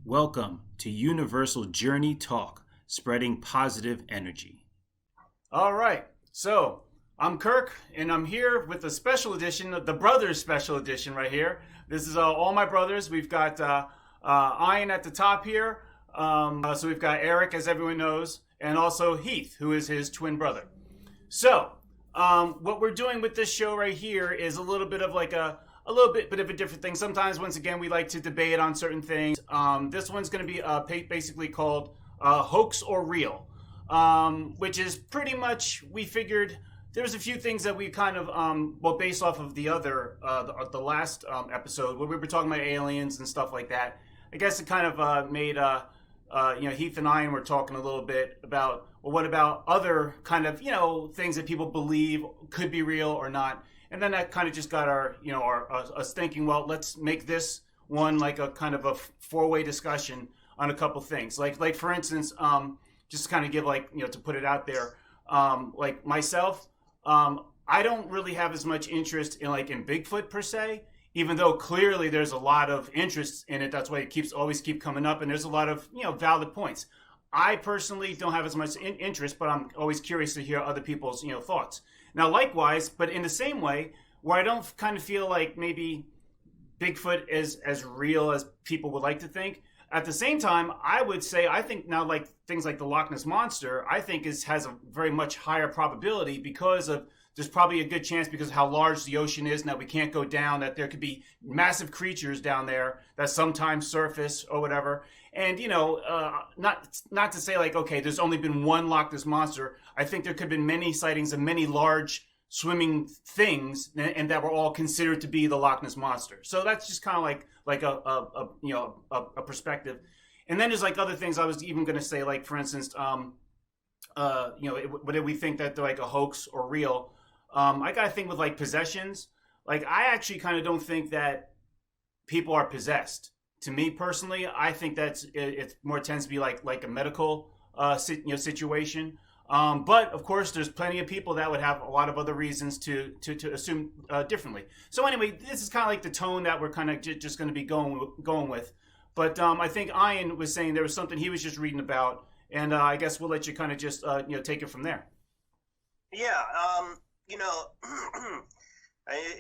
Welcome to Universal Journey Talk, spreading positive energy. All right, so I'm Kirk, and I'm here with a special edition, the Brothers Special Edition right here. This is all my brothers. We've got Ian at the top here. So we've got Eric, as everyone knows, and also Heath, who is his twin brother. So what we're doing with this show right here is a little bit of like a bit of a different thing. Sometimes, once again, we like to debate on certain things. This one's going to be basically called Hoax or Real, which is pretty much, we figured there's a few things that we kind of, based off of the other, the last episode where we were talking about aliens and stuff like that. I guess it kind of made, Heath and I were talking a little bit about, well, what about other kind of, things that people believe could be real or not. And then that kind of just got us thinking, well, let's make this one like a kind of a four-way discussion on a couple things. Like for instance, just to kind of give to put it out there, like myself, I don't really have as much interest in Bigfoot per se, even though clearly there's a lot of interest in it. That's why it always keep coming up, and there's a lot of valid points. I personally don't have as much interest, but I'm always curious to hear other people's thoughts. Now, likewise, but in the same way, where I don't kind of feel like maybe Bigfoot is as real as people would like to think. At the same time, I would say I think now things like the Loch Ness Monster, I think has a very much higher probability because of there's probably a good chance because of how large the ocean is and that we can't go down, that there could be massive creatures down there that sometimes surface or whatever. And, not to say okay, there's only been one Loch Ness Monster. I think there could have been many sightings of many large swimming things and that were all considered to be the Loch Ness Monster. So that's just kind of like a perspective. And then there's other things I was even going to say, for instance, whether we think that they're a hoax or real. I got to think with possessions. I actually kind of don't think that people are possessed. To me personally, I think it more tends to be like a medical situation. But of course, there's plenty of people that would have a lot of other reasons to assume differently. So anyway, this is kind of like the tone that we're kind of just going to be going with. But I think Ian was saying there was something he was just reading about, and I guess we'll let you kind of just take it from there. Yeah,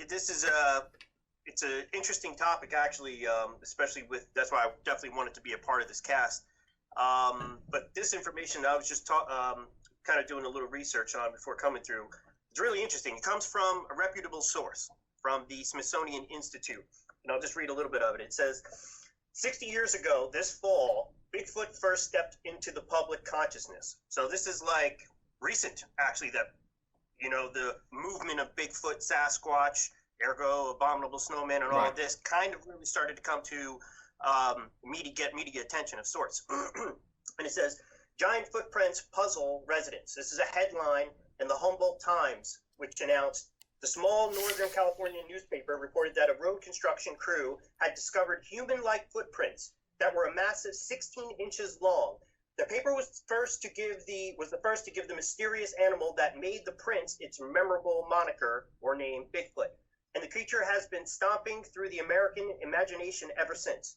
this is it's an interesting topic actually, especially that's why I definitely wanted to be a part of this cast. But this information I was just kind of doing a little research on before coming through. It's really interesting. It comes from a reputable source, from the Smithsonian Institute. And I'll just read a little bit of it. It says, 60 years ago, this fall, Bigfoot first stepped into the public consciousness. So this is recent, actually, that, the movement of Bigfoot, Sasquatch, ergo, abominable snowman, and all of this kind of really started to come to media attention of sorts. And it says, giant footprints puzzle residents. This is a headline in the Humboldt Times, which announced the small Northern California newspaper reported that a road construction crew had discovered human-like footprints that were a massive 16 inches long. The paper was the first to give the mysterious animal that made the prints its memorable moniker or name, Bigfoot. And the creature has been stomping through the American imagination ever since.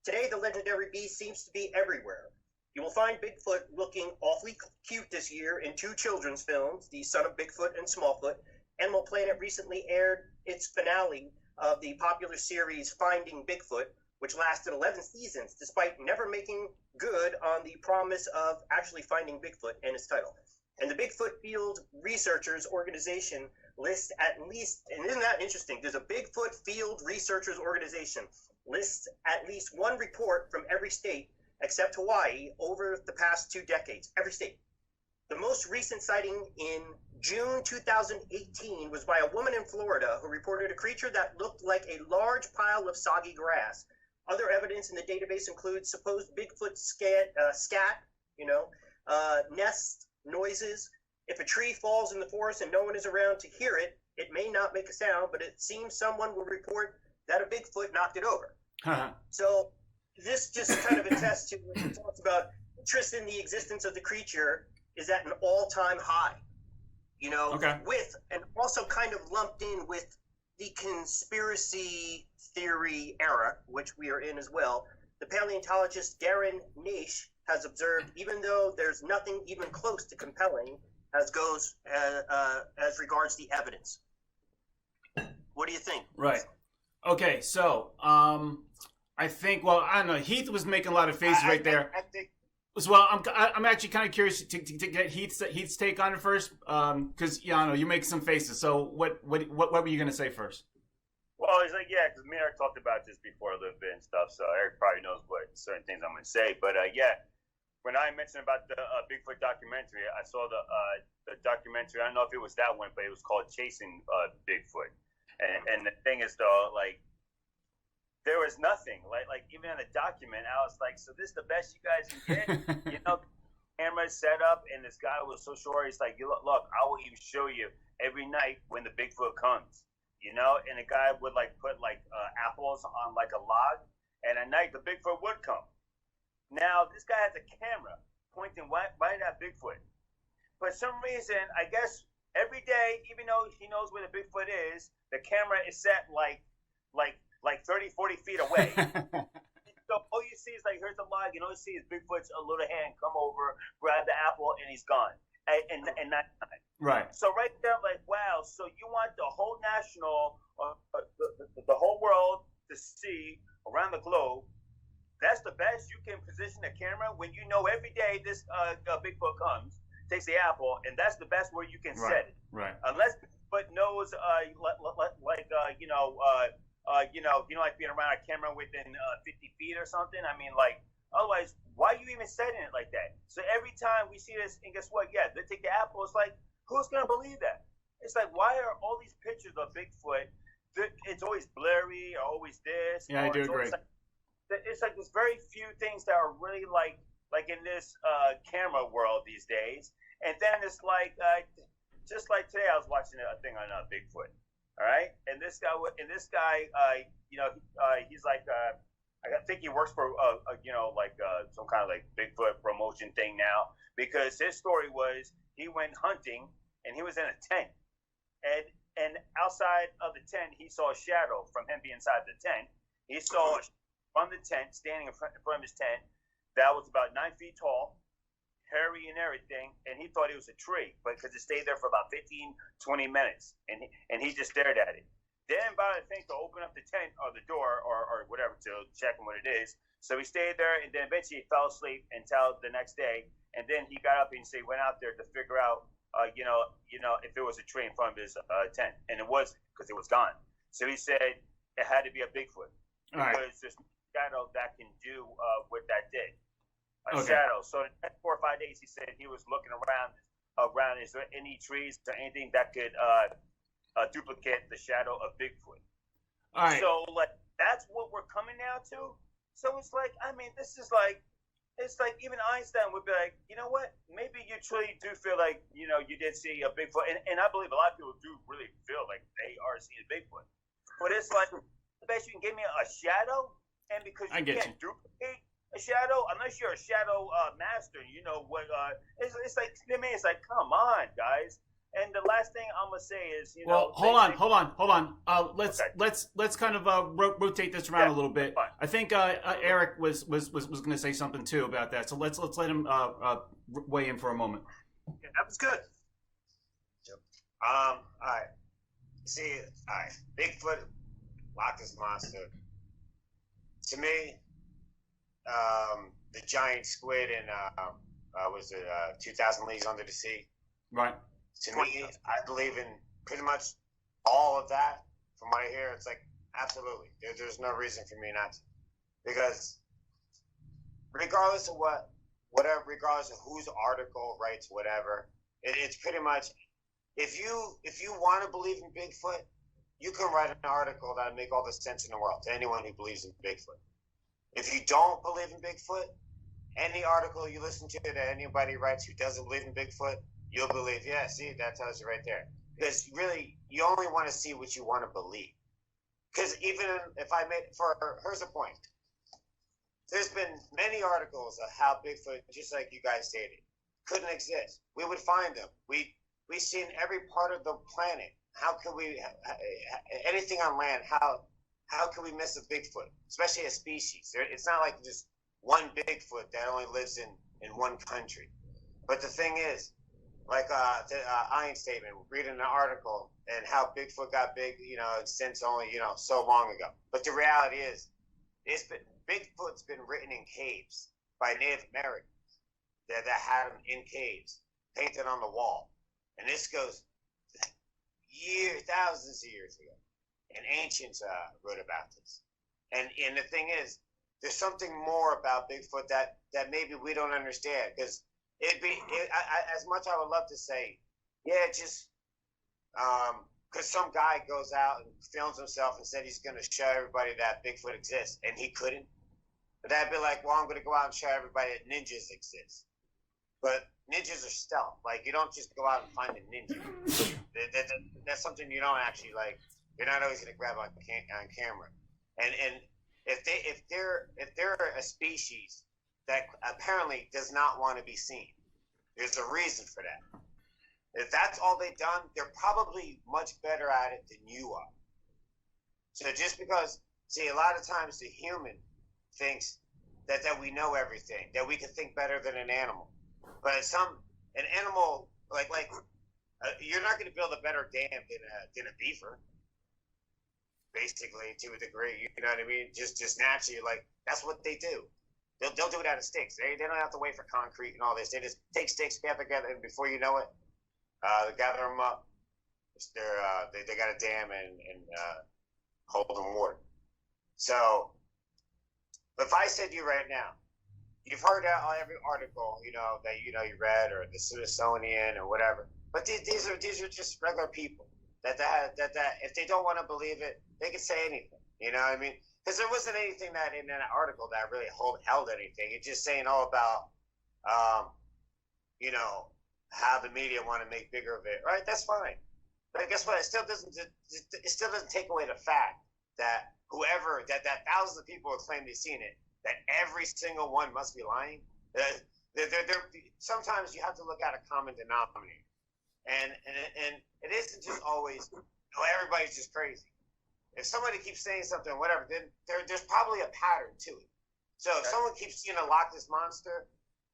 Today, the legendary beast seems to be everywhere. You will find Bigfoot looking awfully cute this year in two children's films, The Son of Bigfoot and Smallfoot. Animal Planet recently aired its finale of the popular series Finding Bigfoot, which lasted 11 seasons, despite never making good on the promise of actually finding Bigfoot and its title. And the Bigfoot Field Researchers Organization lists at least, and isn't that interesting, there's a Bigfoot Field Researchers Organization, lists at least one report from every state except Hawaii over the past 2 decades, every state. The most recent sighting in June 2018 was by a woman in Florida who reported a creature that looked like a large pile of soggy grass. Other evidence in the database includes supposed Bigfoot scat, nest noises. If a tree falls in the forest and no one is around to hear it, it may not make a sound, but it seems someone will report that a Bigfoot knocked it over. So this just kind of attests to what we talked about. Interest in the existence of the creature is at an all-time high, with, and also kind of lumped in with the conspiracy theory era, which we are in as well. the paleontologist Darren Naish has observed, even though there's nothing even close to compelling as regards the evidence. What do you think? Right. Okay, so I think, well, I don't know. Heath was making a lot of faces right there. I think. As well, I'm actually kind of curious to get Heath's take on it first, because I know you make some faces. So what were you gonna say first? Well, he's like, yeah, because me and Eric talked about this before a little bit and stuff. So Eric probably knows what certain things I'm gonna say. But yeah, when I mentioned about the Bigfoot documentary, I saw the documentary. I don't know if it was that one, but it was called Chasing Bigfoot. And the thing is, though, like, there was nothing. Like even in the document, I was like, so this is the best you guys can get? You know, camera set up, and this guy was so sure. He's like, look, I will even show you every night when the Bigfoot comes. You know, and the guy would like put like apples on like a log, and at night the Bigfoot would come. Now this guy has a camera pointing right at Bigfoot. For some reason, I guess every day, even though he knows where the Bigfoot is, the camera is set like 30, 40 feet away. So all you see is like, here's the log, and all you see is Bigfoot's a little hand come over, grab the apple, and he's gone. And that time. Right. So right there, I'm like, wow. So you want the whole national, the whole world to see around the globe? That's the best you can position the camera when you know every day this Bigfoot comes, takes the apple, and that's the best where you can set it. Right. Unless Bigfoot knows, like being around a camera within 50 feet or something. I mean, like, otherwise, why are you even setting it like that? So every time we see this, and guess what? Yeah, they take the apple. It's like, who's going to believe that? It's like, why are all these pictures of Bigfoot, it's always blurry or always this? Yeah, I do agree. It's like there's very few things that are really like in this camera world these days. And then it's like, just like today, I was watching a thing on Bigfoot. All right, and this guy, he's like, I think he works for, some kind of like Bigfoot promotion thing now, because his story was he went hunting and he was in a tent, and outside of the tent he saw a shadow from him being inside the tent. He saw from the tent, standing in front of his tent, that was about 9 feet tall, hairy and everything, and he thought it was a tree, but because it stayed there for about 15, 20 minutes, and he just stared at it. Then about, I think, to open up the tent or the door or whatever to check on what it is. So he stayed there, and then eventually he fell asleep until the next day, and then he got up and he went out there to figure out, if it was a tree in front of his tent, and it wasn't, because it was gone. So he said it had to be a Bigfoot, because there's no shadow that can do what that did. Shadow. So the next 4 or 5 days, he said he was looking around. Is there any trees or anything that could duplicate the shadow of Bigfoot? All right. So like that's what we're coming now to. So it's like, I mean, this is like, it's like even Einstein would be like, you know what? Maybe you truly do feel like you did see a Bigfoot, and I believe a lot of people do really feel like they are seeing a Bigfoot. But it's like, the best you can give me a shadow, and because you can't duplicate a shadow unless you're a shadow master. You know what? It's like, to me, it's like, come on, guys. And the last thing I'm gonna say is, hold on. Let's kind of rotate this around a little bit. Fine. I think Eric was gonna say something too about that. So let's let him weigh in for a moment. Yeah, that was good. Yep. All right. See, all right. Bigfoot, Loch Ness Monster. To me, the giant squid in was it 2,000 Leagues Under the Sea? Right. To me, I believe in pretty much all of that. From what I hear, it's like, absolutely. There's no reason for me not to. Because regardless of regardless of whose article writes whatever, it's pretty much, if you want to believe in Bigfoot, you can write an article that would make all the sense in the world to anyone who believes in Bigfoot. If you don't believe in Bigfoot, any article you listen to that anybody writes who doesn't believe in Bigfoot, you'll believe, yeah, see, that tells you right there. Because really, you only want to see what you want to believe. Because even if here's a point. There's been many articles of how Bigfoot, just like you guys stated, couldn't exist. We would find them. We've seen every part of the planet. How can we, anything on land, how how can we miss a Bigfoot, especially a species? It's not like just one Bigfoot that only lives in one country. But the thing is, like the Iron statement, reading an article and how Bigfoot got big, since only so long ago. But the reality is, Bigfoot's been written in caves by Native Americans that had them in caves, painted on the wall, and this goes years, thousands of years ago. And ancients wrote about this. And the thing is, there's something more about Bigfoot that maybe we don't understand. Because as much I would love to say, yeah, just because some guy goes out and films himself and said he's going to show everybody that Bigfoot exists, and he couldn't. But that'd be like, well, I'm going to go out and show everybody that ninjas exist. But ninjas are stealth. Like, you don't just go out and find a ninja. That's something you don't actually like. You're not always going to grab on camera. And if they're a species that apparently does not want to be seen, there's a reason for that. If that's all they've done, they're probably much better at it than you are. So just because, see, a lot of times the human thinks that we know everything, that we can think better than an animal. But an animal you're not going to build a better dam than a beaver. Basically, to a degree, you know what I mean? Just naturally, like, that's what they do. They'll do it out of sticks. They don't have to wait for concrete and all this. They just take sticks, get together, and before you know it, they gather them up. They got a dam and hold them water. So, if I said to you right now, you've heard every article, that you read, or the Smithsonian or whatever, but these are just regular people. That if they don't want to believe it, they can say anything. You know what I mean? Because there wasn't anything that in that article that really held anything. It's just saying all about, how the media want to make bigger of it. Right? That's fine. But guess what? It still doesn't take away the fact that that thousands of people have claimed they've seen it, that every single one must be lying. Sometimes you have to look at a common denominator. And it isn't just always, everybody's just crazy. If somebody keeps saying something, whatever, then there's probably a pattern to it. So if someone keeps seeing a Loch Ness Monster,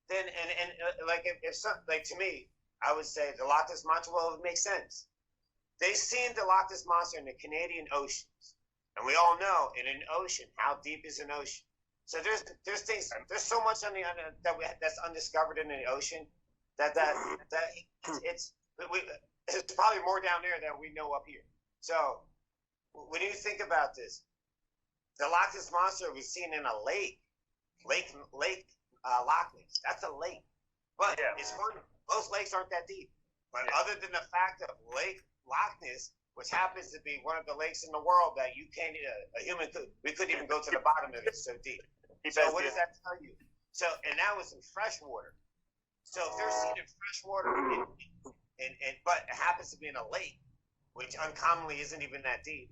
then to me, I would say the Loch Ness Monster, well, it makes sense. They've seen the Loch Ness Monster in the Canadian oceans, and we all know in an ocean, how deep is an ocean? So there's things, there's so much that's undiscovered in the ocean that it's probably more down there than we know up here. So when you think about this, the Loch Ness Monster was seen in a lake Loch Ness. That's a lake, but it's funny. Most lakes aren't that deep. But other than the fact of Lake Loch Ness, which happens to be one of the lakes in the world that you can't, we couldn't even go to the bottom of it, it's so deep. So what does that tell you? So, and that was in fresh water. So if they're seen in fresh water, but it happens to be in a lake, which uncommonly isn't even that deep.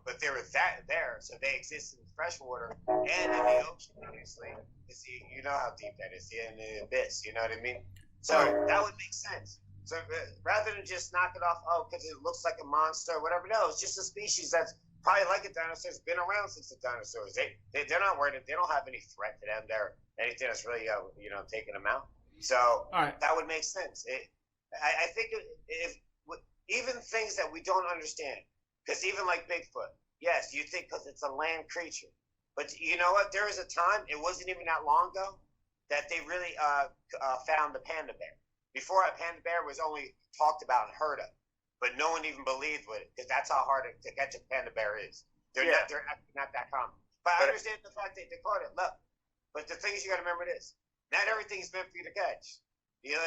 But they were there, so they exist in fresh water and in the ocean, obviously. You know how deep that is, in the abyss, you know what I mean? So that would make sense. So rather than just knock it off, because it looks like a monster or whatever, no, it's just a species that's probably like a dinosaur. It's been around since the dinosaurs. They're not worried. They don't have any threat to them. They're anything that's really, taking them out. So that would make sense. I think even things that we don't understand, because even like Bigfoot, yes, you think because it's a land creature. But you know what? There was a time, it wasn't even that long ago, that they really found the Panda Bear. Before, a Panda Bear was only talked about and heard of, but no one even believed with it, because that's how hard to catch a Panda Bear is. They're not that common. But I understand the fact that they caught it. Look, but the thing is, you got to remember this: not everything is meant for you to catch. You know,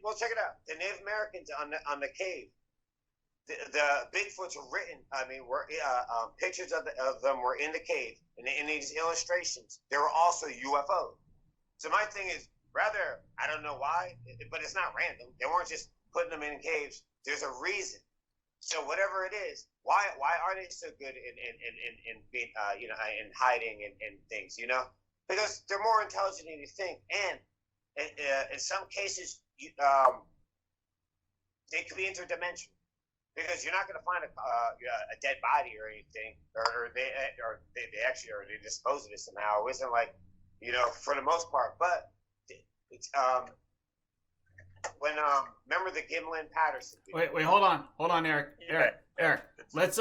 well, check it out. The Native Americans on the cave, the Bigfoots were written. I mean, pictures of them were in the cave, and in these illustrations, there were also UFOs. So my thing is, I don't know why, but it's not random. They weren't just putting them in caves. There's a reason. So whatever it is, why are they so good in being in hiding and things? Because they're more intelligent than you think, and in some cases, they could be interdimensional. because you're not going to find a dead body or anything, or they dispose of it somehow. It wasn't like, for the most part. But it's when remember the Gimlin Patterson. Wait, hold on, Eric. Let's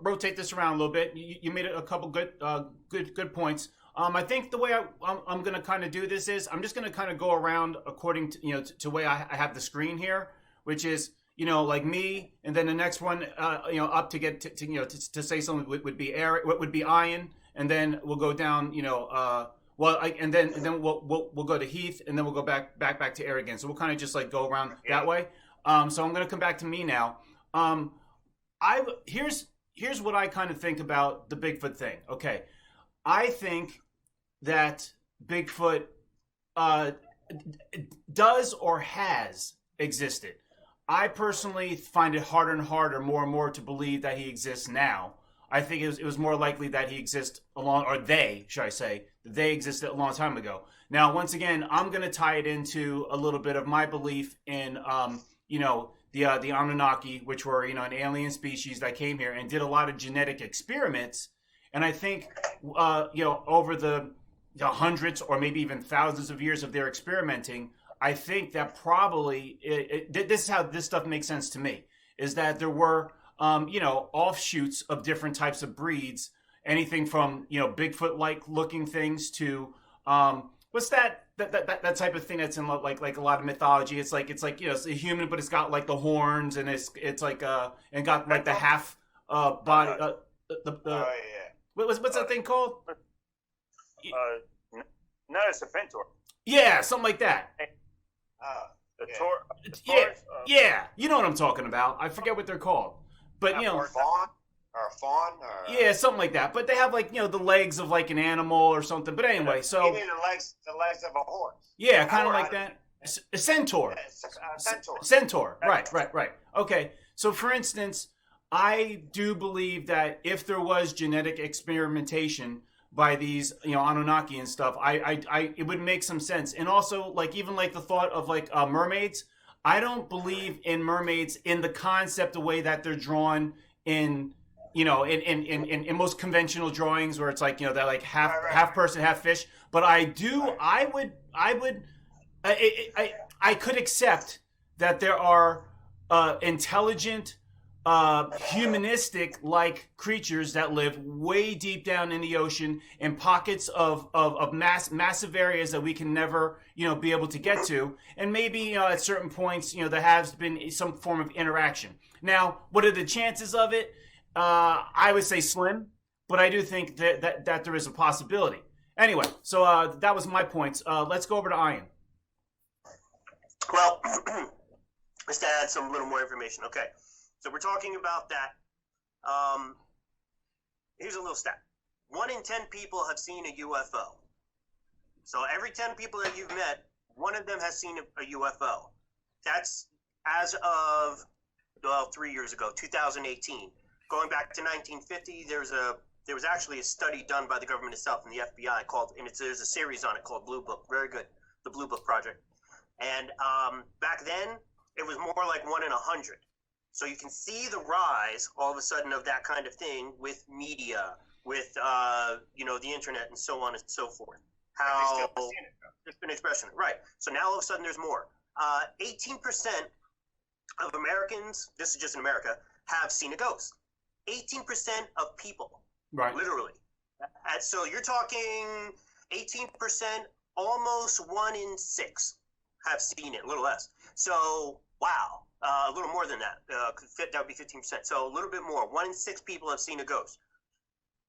rotate this around a little bit. You made a couple good points. I think the way I'm going to kind of do this is I'm just going to kind of go around according to to the way I have the screen here, which is like me, and then the next one up to get to say something would be Eric, would be Ian, and then we'll go down and then we'll go to Heath, and then we'll go back to Eric again. So we'll kind of just like go around that way. So I'm going to come back to me now. Here's what I kind of think about the Bigfoot thing. Okay, I think that Bigfoot does or has existed. I personally find it harder and harder, more and more, to believe that he exists now. I think it was more likely that he exists they existed a long time ago. Now, once again, I'm going to tie it into a little bit of my belief in, the Anunnaki, which were, an alien species that came here and did a lot of genetic experiments. And I think, over the hundreds or maybe even thousands of years of their experimenting, I think that probably this is how this stuff makes sense to me, is that there were offshoots of different types of breeds, anything from Bigfoot-like looking things to what's that type of thing that's in like a lot of mythology. It's like it's a human, but it's got like the horns, and it's like and got like the half body. What's that thing called? Not a serpentor. Yeah, something like that. Yeah, you know what I'm talking about. I forget what they're called, but fawn or a fawn. Yeah, something like that. But they have like the legs of like an animal or something. But anyway, so you mean the legs of a horse? Yeah, kind of like that. A centaur. Centaur. Right. Okay. So for instance, I do believe that if there was genetic experimentation by these, Anunnaki and stuff, it would make some sense. And also, like, even like the thought of like mermaids, I don't believe in mermaids in the concept, the way that they're drawn in, in most conventional drawings, where it's like, they're like half person, half fish. But I could accept that there are intelligent, humanistic like creatures that live way deep down in the ocean, in pockets of massive areas that we can never be able to get to, and maybe at certain points there has been some form of interaction. Now, what are the chances of it? I would say slim, but I do think that there is a possibility. Anyway, so that was my points. Let's go over to Ian. Well, just to add some little more information. Okay. So we're talking about that. Here's a little stat. 1 in 10 people have seen a UFO. So every 10 people that you've met, one of them has seen a UFO. That's as of 3 years ago, 2018. Going back to 1950, there was actually a study done by the government itself and the FBI there's a series on it called Blue Book. Very good, the Blue Book Project. And back then, it was more like 1 in 100. So you can see the rise all of a sudden of that kind of thing with media, with the internet and so on and so forth. How it's been expression, right? So now all of a sudden there's more. 18% of Americans, this is just in America, have seen a ghost. 18% of people, right? Literally. So you're talking 18%, almost 1 in 6 have seen it, a little less. So wow. A little more than that. That would be 15%. So a little bit more. 1 in 6 people have seen a ghost.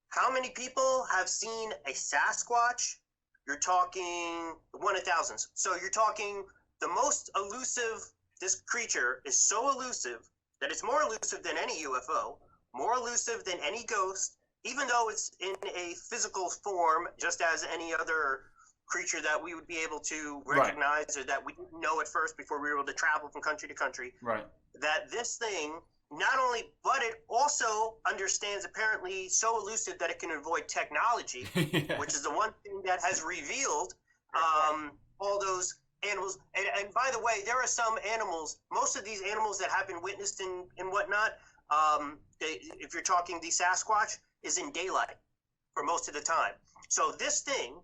How many people have seen a Sasquatch? You're talking 1 in thousands. So you're talking the most elusive. This creature is so elusive that it's more elusive than any UFO, more elusive than any ghost, even though it's in a physical form, just as any other creature that we would be able to recognize, right, or that we didn't know at first before we were able to travel from country to country. Right. That this thing not only, but it also understands, apparently so elusive that it can avoid technology, yeah, which is the one thing that has revealed all those animals. And by the way, there are some animals, most of these animals that have been witnessed and whatnot, if you're talking the Sasquatch, is in daylight for most of the time. So this thing,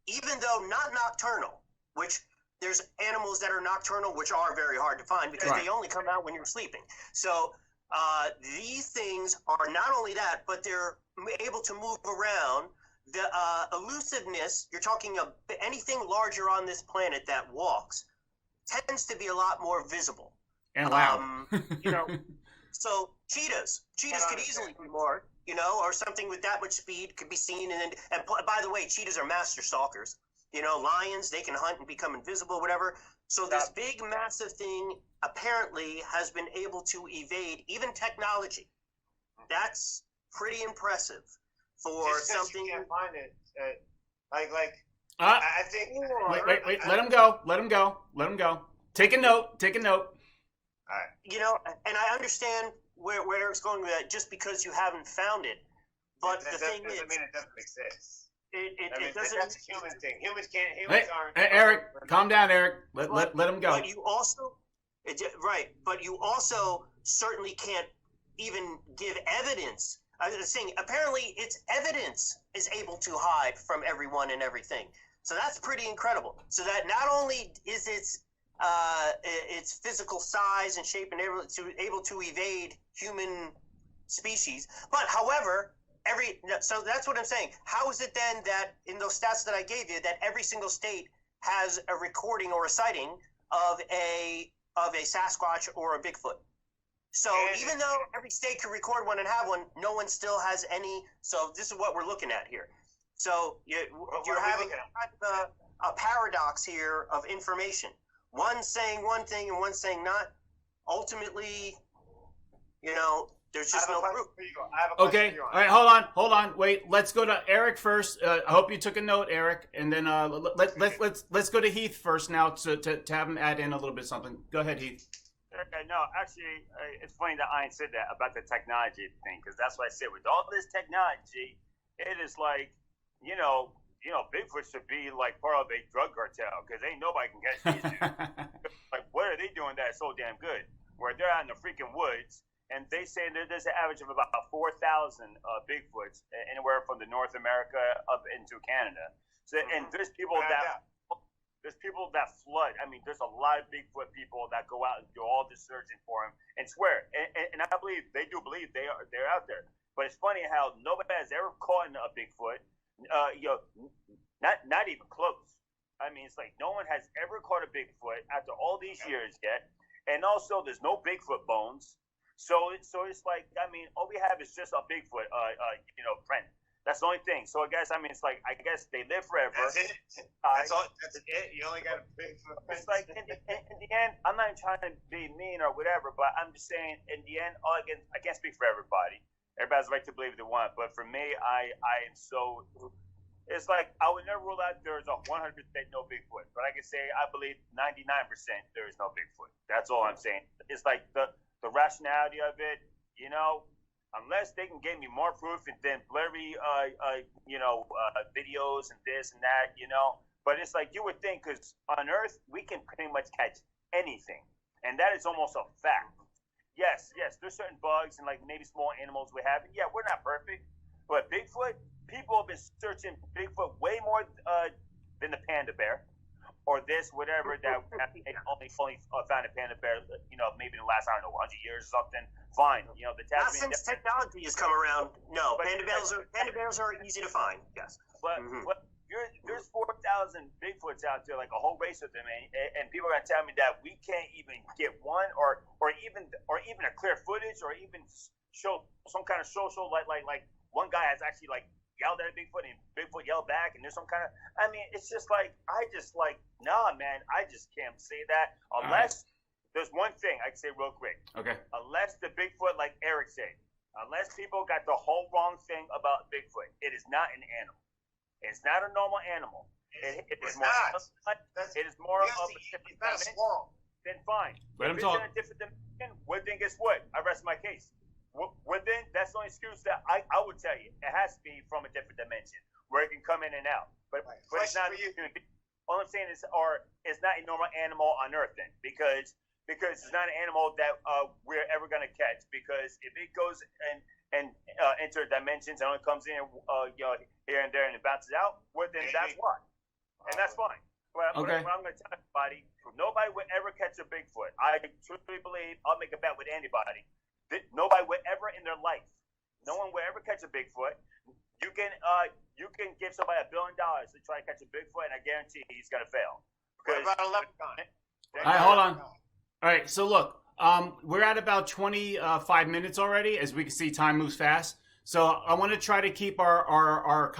even though not nocturnal, which there's animals that are nocturnal, which are very hard to find because they only come out when you're sleeping. So these things are not only that, but they're able to move around. The elusiveness, you're talking of anything larger on this planet that walks, tends to be a lot more visible. And loud. So cheetahs could easily be more, or something with that much speed could be seen. And by the way, cheetahs are master stalkers. Lions, they can hunt and become invisible, whatever. So this big, massive thing apparently has been able to evade even technology. That's pretty impressive for something. You can't find it. I think. Wait. Let him go. Take a note. All right. And I understand where Eric's going with that, just because you haven't found it. But the thing is, doesn't mean it doesn't exist. It doesn't. That's a human thing. Humans aren't. Hey, Eric, calm down, Eric. Let him go. But you also, But you also certainly can't even give evidence. I was saying, apparently, its evidence is able to hide from everyone and everything. So that's pretty incredible. So that not only is its physical size and shape and able to evade human species, but however. So that's what I'm saying. How is it then that in those stats that I gave you, that every single state has a recording or a sighting of a Sasquatch or a Bigfoot? So even though every state can record one and have one, no one still has any. So this is what we're looking at here. So you're having a paradox here of information. One saying one thing and one saying not. Ultimately, there's just no proof. Okay. All right. Hold on. Wait. Let's go to Eric first. I hope you took a note, Eric, and then let's go to Heath first now to have him add in a little bit something. Go ahead, Heath. Okay, no, actually, it's funny that Ian said that about the technology thing, because that's what I said. With all this technology, it is like, Bigfoot should be like part of a drug cartel, because ain't nobody can catch these dudes. Like, what are they doing that's so damn good? Where they're out in the freaking woods. And they say that there's an average of about 4,000 Bigfoots anywhere from the North America up into Canada. So, and there's people that flood. I mean, there's a lot of Bigfoot people that go out and do all this searching for him and swear. And I believe they're out there. But it's funny how nobody has ever caught a Bigfoot. Not even close. I mean, it's like no one has ever caught a Bigfoot after all these years yet. And also, there's no Bigfoot bones. So it's like, I mean, all we have is just a Bigfoot, print. That's the only thing. So I guess they live forever. That's it. That's all. That's it. You only got a Bigfoot print. It's like in the end, I'm not trying to be mean or whatever, but I'm just saying, in the end, I can't speak for everybody. Everybody has the right to believe they want, but for me, I am so. It's like I would never rule out there's a 100% no Bigfoot, but I can say I believe 99% there is no Bigfoot. That's all I'm saying. It's like the rationality of it, unless they can give me more proof than blurry, videos and this and that, But it's like you would think, because on Earth we can pretty much catch anything, and that is almost a fact. Yes, there's certain bugs and like maybe small animals we have. And yeah, we're not perfect, but Bigfoot, people have been searching Bigfoot way more than the Panda Bear. Or this, whatever, that only found a Panda Bear, maybe in the last, 100 years or something. Fine, the Tasmanian. Not since technology has come around. No, Panda Bears are easy to find. Yes, but there's 4,000 Bigfoots out there, like a whole race of them, and people are gonna tell me that we can't even get one, or even a clear footage, or even show some kind of social like one guy has actually like yelled at a Bigfoot and Bigfoot yelled back, and there's some kind of, I mean, it's just like, nah, man, I just can't say that unless there's one thing I can say real quick. Okay. Unless the Bigfoot, like Eric said, unless people got the whole wrong thing about Bigfoot, it is not an animal. It's not a normal animal. It is more of a different dimension. Then fine. Let him if talk. It's in a different dimension, well, then guess what? I rest my case. Well, then that's the only excuse that I would tell you. It has to be from a different dimension where it can come in and out. But it's not. all I'm saying is, or it's not a normal animal on Earth then, because it's not an animal that we're ever gonna catch. Because if it goes and enter dimensions and only comes in here and there and it bounces out, well then that's why, and that's fine. But Okay. what I'm gonna tell everybody, nobody would ever catch a Bigfoot. I truly believe, I'll make a bet with anybody, that nobody would ever in their life, no one will ever catch a Bigfoot. You can give somebody $1 billion to try to catch a Bigfoot, and I guarantee he's gonna fail. What about a leprechaun? All right, hold on. All right, so look, we're at about 25 minutes already. As we can see, time moves fast. So I want to try to keep our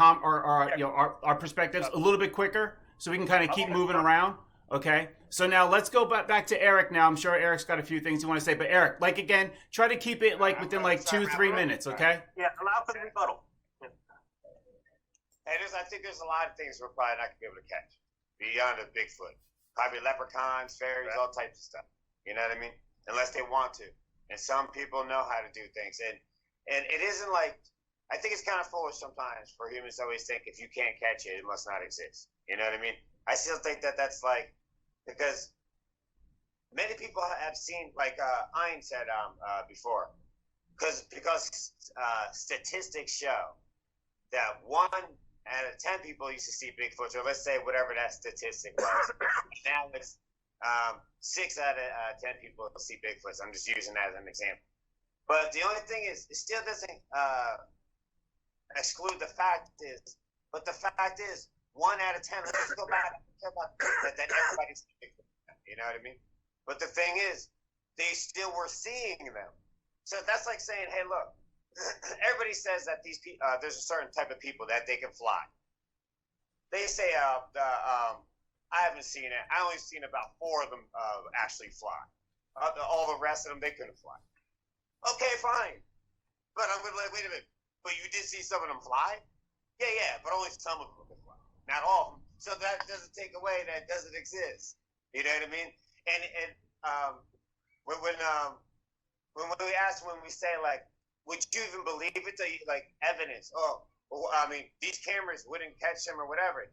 perspectives a little bit quicker, so we can kind of keep moving around. Okay. So now let's go back to Eric. Now I'm sure Eric's got a few things you want to say, but Eric, like again, try to keep it like within like 2-3 minutes. Okay. Yeah, allow for the rebuttal. Hey, I think there's a lot of things we're probably not gonna be able to catch beyond a Bigfoot. Probably leprechauns, fairies, all types of stuff. You know what I mean? Unless they want to. And some people know how to do things. And it isn't like, I think it's kind of foolish sometimes for humans to always think if you can't catch it, it must not exist. You know what I mean? I still think that that's like, because many people have seen, like Ein said before, because statistics show that 1 out of 10 people used to see Bigfoot, or let's say whatever that statistic was. Now it's 6 out of 10 people see Bigfoots. I'm just using that as an example. But the only thing is, it still doesn't exclude the fact is, 1 out of 10, let's go back and care about that everybody's seeing Bigfoot. You know what I mean? But the thing is, they still were seeing them. So that's like saying, hey, look, everybody says that these people, there's a certain type of people that they can fly. They say, I haven't seen it. I only seen about 4 of them actually fly. All the rest of them, they couldn't fly. Okay, fine. But I'm going to be like, wait a minute. But you did see some of them fly? Yeah, but only some of them can fly. Not all of them. So that doesn't take away that it doesn't exist. You know what I mean? And when we ask, when we say, like, would you even believe it? Like, evidence. Oh, I mean, these cameras wouldn't catch them or whatever.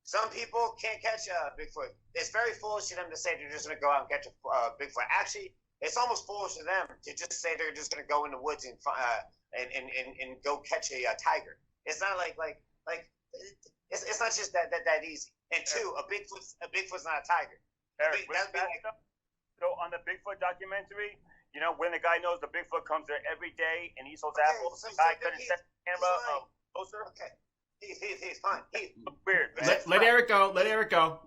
Some people can't catch a Bigfoot. It's very foolish of them to say they're just going to go out and catch a Bigfoot. Actually, it's almost foolish of them to just say they're just going to go in the woods and go catch a tiger. It's not like it's not just that easy. And 2, a Bigfoot's not a tiger. Eric, so on the Bigfoot documentary, you know, when the guy knows the Bigfoot comes there every day and he sells apples, the guy couldn't set the camera closer. Okay. He's fine. He's weird, man. Let Eric go. Let Eric go.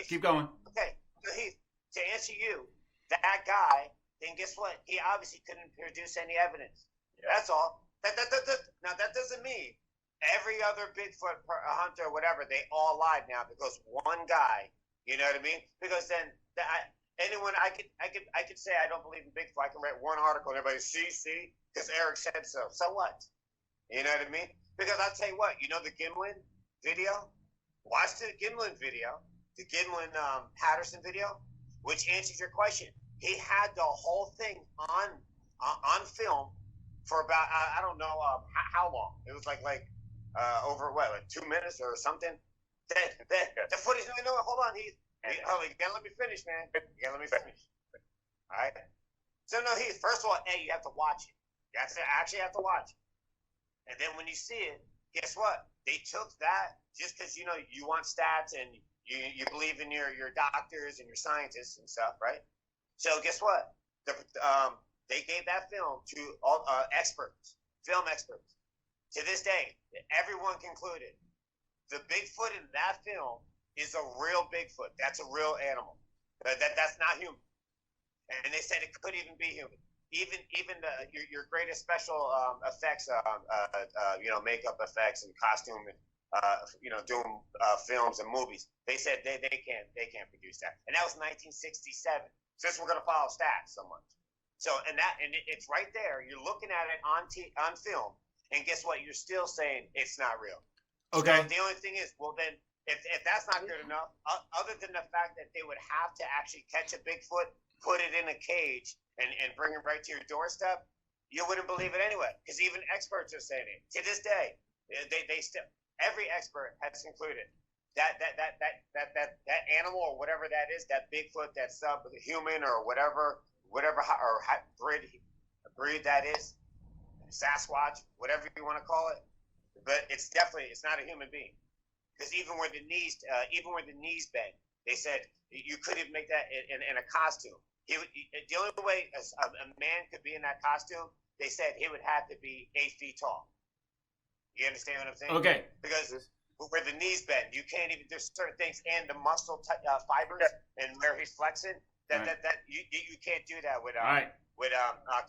Keep going. Okay. So to answer you, that guy, then guess what? He obviously couldn't produce any evidence. Yeah. That's all. Now, that doesn't mean every other Bigfoot hunter or whatever, they all lied now because one guy, you know what I mean? Because then anyone, I could say I don't believe in Bigfoot. I can write one article and everybody see, because Eric said so. So what? You know what I mean? Because I'll tell you what, you know the Gimlin video? Watch the Gimlin video, the Gimlin Patterson video, which answers your question. He had the whole thing on film for about, I don't know how long. It was like over, like 2 minutes or something. The footage, no, hold on. You gotta let me finish, man. You gotta let me finish. All right? So, no, first of all, you have to watch it. You actually have to watch it. And then when you see it, guess what? They took that just because, you know, you want stats and you believe in your doctors and your scientists and stuff, right? So guess what? They gave that film to all experts, film experts. To this day, everyone concluded the Bigfoot in that film is a real Bigfoot. That's a real animal. That's not human. And they said it could even be human. Even your greatest special effects, you know, makeup effects and costume, you know, doing films and movies. They said they can't produce that, and that was 1967. Since we're going to follow stats so much, so and it's right there. You're looking at it on film, and guess what? You're still saying it's not real. Okay. So the only thing is, well, then if that's not good enough, other than the fact that they would have to actually catch a Bigfoot, put it in a cage, and bring it right to your doorstep, you wouldn't believe it anyway. Because even experts are saying it. To this day, they still, every expert has concluded that animal or whatever that is, that Bigfoot, that subhuman or whatever breed that is, Sasquatch, whatever you want to call it, but it's not a human being. Because even where the knees bend, they said you couldn't make that in a costume. The only way a man could be in that costume, they said he would have to be 8 feet tall. You understand what I'm saying? Okay. Because where the knees bend, you can't even. There's certain things in the muscle fibers and where he's flexing that you can't do that with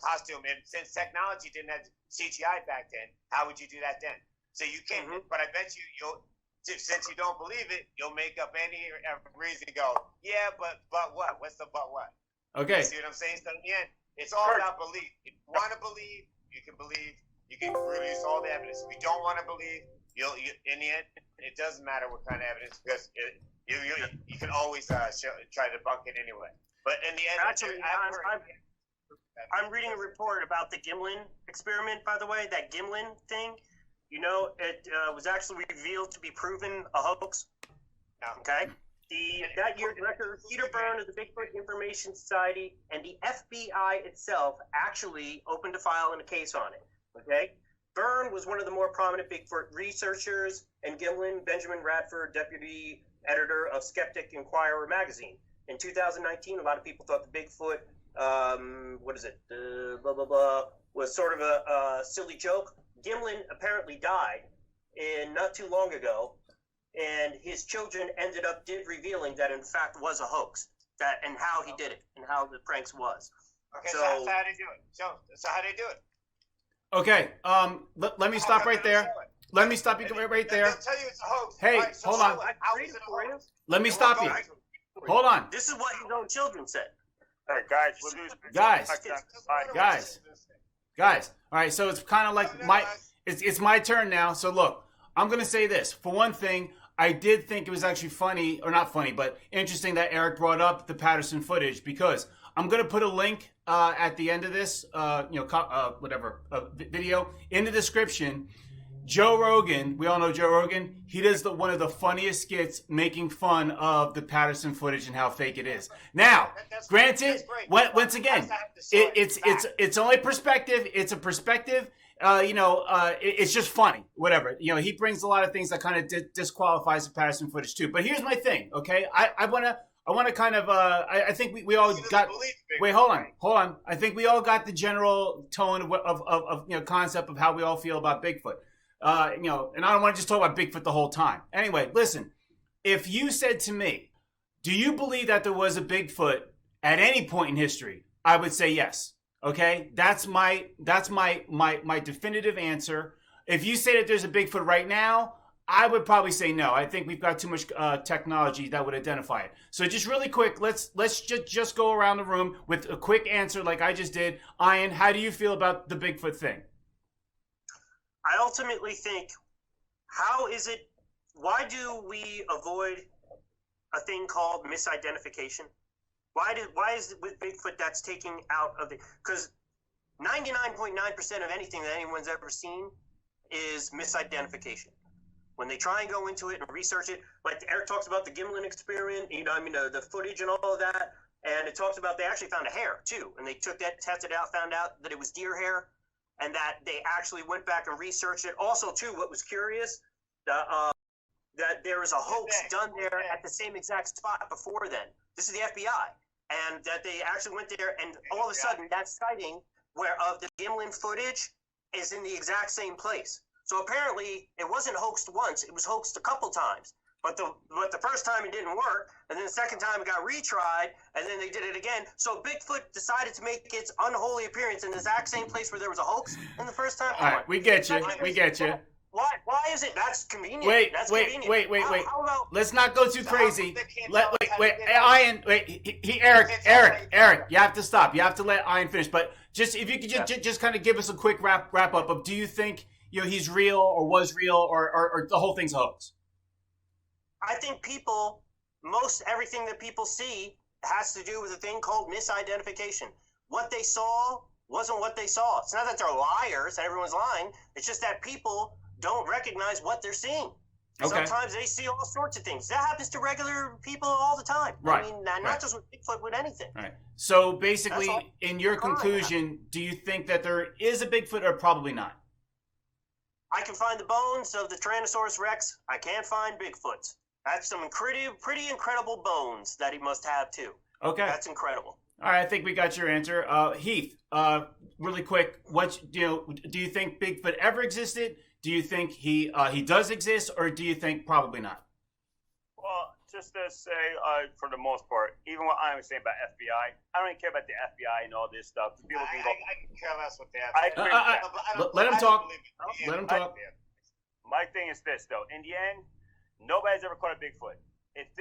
costume. And since technology didn't have CGI back then, how would you do that then? So you can't. Mm-hmm. But I bet you'll. Since you don't believe it, you'll make up any reason to go, yeah, but what? What's the but what? Okay. You see what I'm saying? So in the end, it's all about belief. If you want to believe, you can believe. You can produce all the evidence. If you don't want to believe, in the end, it doesn't matter what kind of evidence because you can always try to debunk it anyway. But in the end, actually, I'm reading a report about the Gimlin experiment, by the way, that Gimlin thing. You know, it was actually revealed to be proven a hoax. Okay? That year, Director Peter Byrne of the Bigfoot Information Society and the FBI itself actually opened a file and a case on it. Okay? Byrne was one of the more prominent Bigfoot researchers, and Gimlin, Benjamin Radford, deputy editor of Skeptic Inquirer magazine. In 2019, a lot of people thought the Bigfoot, was sort of a silly joke. Gimlin apparently died not too long ago, and his children did revealing that in fact was a hoax, and how he did it, and how the pranks was. Okay, so how did they do it? So how did they do it? Okay, let me stop right there. Let me stop you right there. They'll tell you it's a hoax. Hey, right, so hold on. Let me stop you. Hold on. This is what his own children said. Hey, guys. All right, so it's kind of like it's my turn now. So look, I'm going to say this. For one thing, I did think it was actually funny, or not funny, but interesting that Eric brought up the Patterson footage, because I'm going to put a link at the end of this, video in the description. Joe Rogan, we all know Joe Rogan. He does one of the funniest skits making fun of the Patterson footage and how fake it is. Now, granted, once again, it's only perspective. It's a perspective. It's just funny. Whatever. He brings a lot of things that kind of disqualifies the Patterson footage too. But here's my thing. Okay, I want to kind of. I think we all got. Wait, hold on. I think we all got the general tone of concept of how we all feel about Bigfoot. And I don't want to just talk about Bigfoot the whole time. Anyway, listen, if you said to me, do you believe that there was a Bigfoot at any point in history? I would say yes. Okay. That's my definitive answer. If you say that there's a Bigfoot right now, I would probably say no. I think we've got too much technology that would identify it. So just really quick, let's just go around the room with a quick answer like I just did. Ian, how do you feel about the Bigfoot thing? I ultimately think, why do we avoid a thing called misidentification? Why is it with Bigfoot that's taking out of the, because 99.9% of anything that anyone's ever seen is misidentification. When they try and go into it and research it, like Eric talks about the Gimlin experiment, the footage and all of that, and it talks about they actually found a hair too, and they took that, tested out, found out that it was deer hair, and that they actually went back and researched it. Also, too, what was curious, that there was a hoax done there at the same exact spot before then. This is the FBI, and that they actually went there, and all of a sudden, that sighting of the Gimlin footage is in the exact same place. So apparently, it wasn't hoaxed once; it was hoaxed a couple times. But the first time it didn't work, and then the second time it got retried, and then they did it again. So Bigfoot decided to make its unholy appearance in the exact same place where there was a hoax in the first time. All right, we get you. Why is it? That's convenient. Wait. Let's not go too crazy. Ian, Eric, you have to stop. You have to let Ian finish. But just if you could just kind of give us a quick wrap up of, do you think he's real or was real or the whole thing's a hoax? I think everything that people see has to do with a thing called misidentification. What they saw wasn't what they saw. It's not that they're liars and everyone's lying. It's just that people don't recognize what they're seeing. Okay. Sometimes they see all sorts of things. That happens to regular people all the time. Right. I mean, not just with Bigfoot, with anything. Right. So basically, all- in your conclusion, do you think that there is a Bigfoot or probably not? I can find the bones of the Tyrannosaurus Rex. I can't find Bigfoot's. That's some pretty incredible bones that he must have too. Okay. That's incredible. All right, I think we got your answer. Heath, really quick, do you think Bigfoot ever existed? Do you think he does exist, or do you think probably not? Well, just to say, for the most part, even what I'm saying about FBI, I don't even care about the FBI and all this stuff. People can go. I can care less what they have. I agree with that. Let him talk. Yeah. Let him talk. My thing is this, though. In the end, nobody's ever caught a Bigfoot. If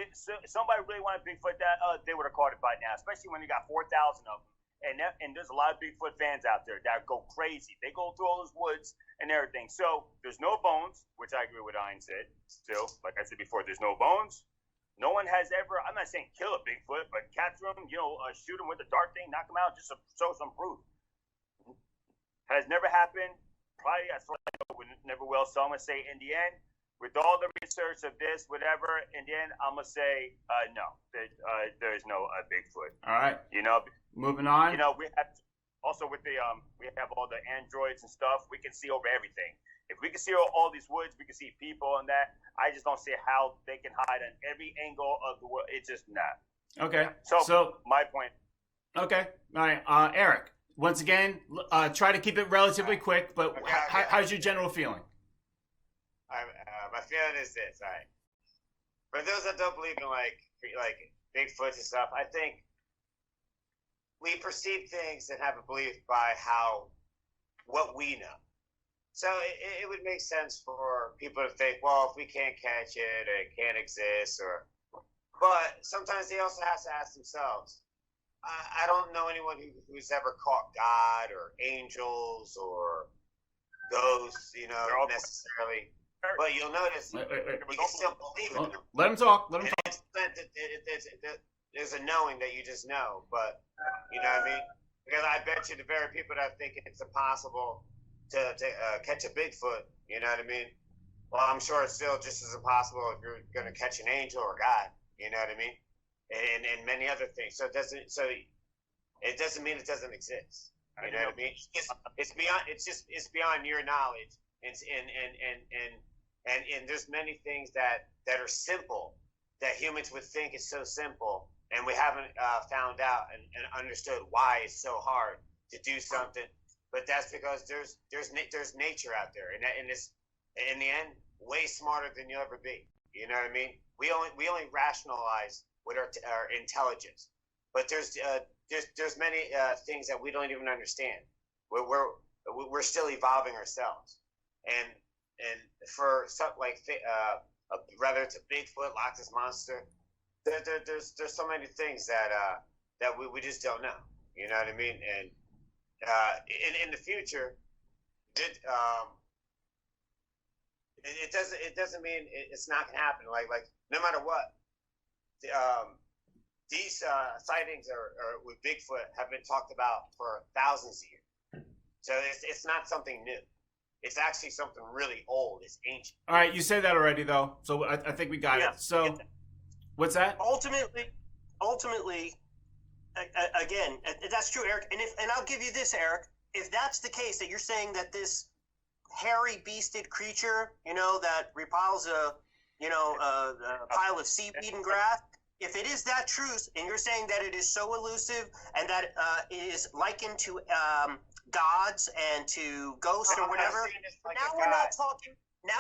somebody really wanted Bigfoot, they would have caught it by now, especially when you got 4,000 of them. And there's a lot of Bigfoot fans out there that go crazy. They go through all those woods and everything. So there's no bones, which I agree with Ian said. Still, like I said before, there's no bones. No one has ever, I'm not saying kill a Bigfoot, but capture him, shoot him with a dart thing, knock him out, just to show some proof. Has never happened. Probably, as far as I know, never will. So I'm going to say, in the end, with all the research of this, whatever, in the end, I'm going to say, no, there is no Bigfoot. All right. Moving on. We have also with we have all the androids and stuff. We can see over everything. If we can see all these woods, we can see people and that. I just don't see how they can hide on every angle of the world. It's just not. Okay. So my point. Okay. All right. Eric, once again, try to keep it relatively quick, but how's your general feeling? My feeling is this. All right. For those that don't believe in like Bigfoot and stuff, I think we perceive things and have a belief by what we know. So it would make sense for people to think, well, if we can't catch it, it can't exist, but sometimes they also have to ask themselves. I don't know anyone who's ever caught God or angels or ghosts, necessarily. But you'll notice you can still believe in them. Let him talk. There's a knowing that you just know, but you know what I mean? Because I bet you the very people that think it's impossible to catch a Bigfoot, you know what I mean? Well, I'm sure it's still just as impossible if you're going to catch an angel or God, you know what I mean? And many other things. So it doesn't mean it doesn't exist. You know what I mean? It's beyond your knowledge. And there's many things that are simple that humans would think is so simple, and we haven't found out and understood why it's so hard to do something. But that's because there's nature out there, and it's in the end way smarter than you'll ever be. You know what I mean? We only rationalize with our intelligence, but there's many things that we don't even understand. We're still evolving ourselves, and for something like whether it's a Bigfoot, Loch Ness Monster, there's so many things that we just don't know. You know what I mean? And in the future, it doesn't mean it's not gonna happen. Like no matter what, these sightings are with Bigfoot have been talked about for thousands of years. So it's not something new. It's actually something really old. It's ancient. All right, you said that already, though, so I think we got it. So, what's that? Ultimately, again, that's true, Eric. And I'll give you this, Eric. If that's the case, that you're saying that this hairy beasted creature, that repiles a pile of seaweed and grass, if it is that true, and you're saying that it is so elusive and that it is likened to gods and to ghosts or whatever, now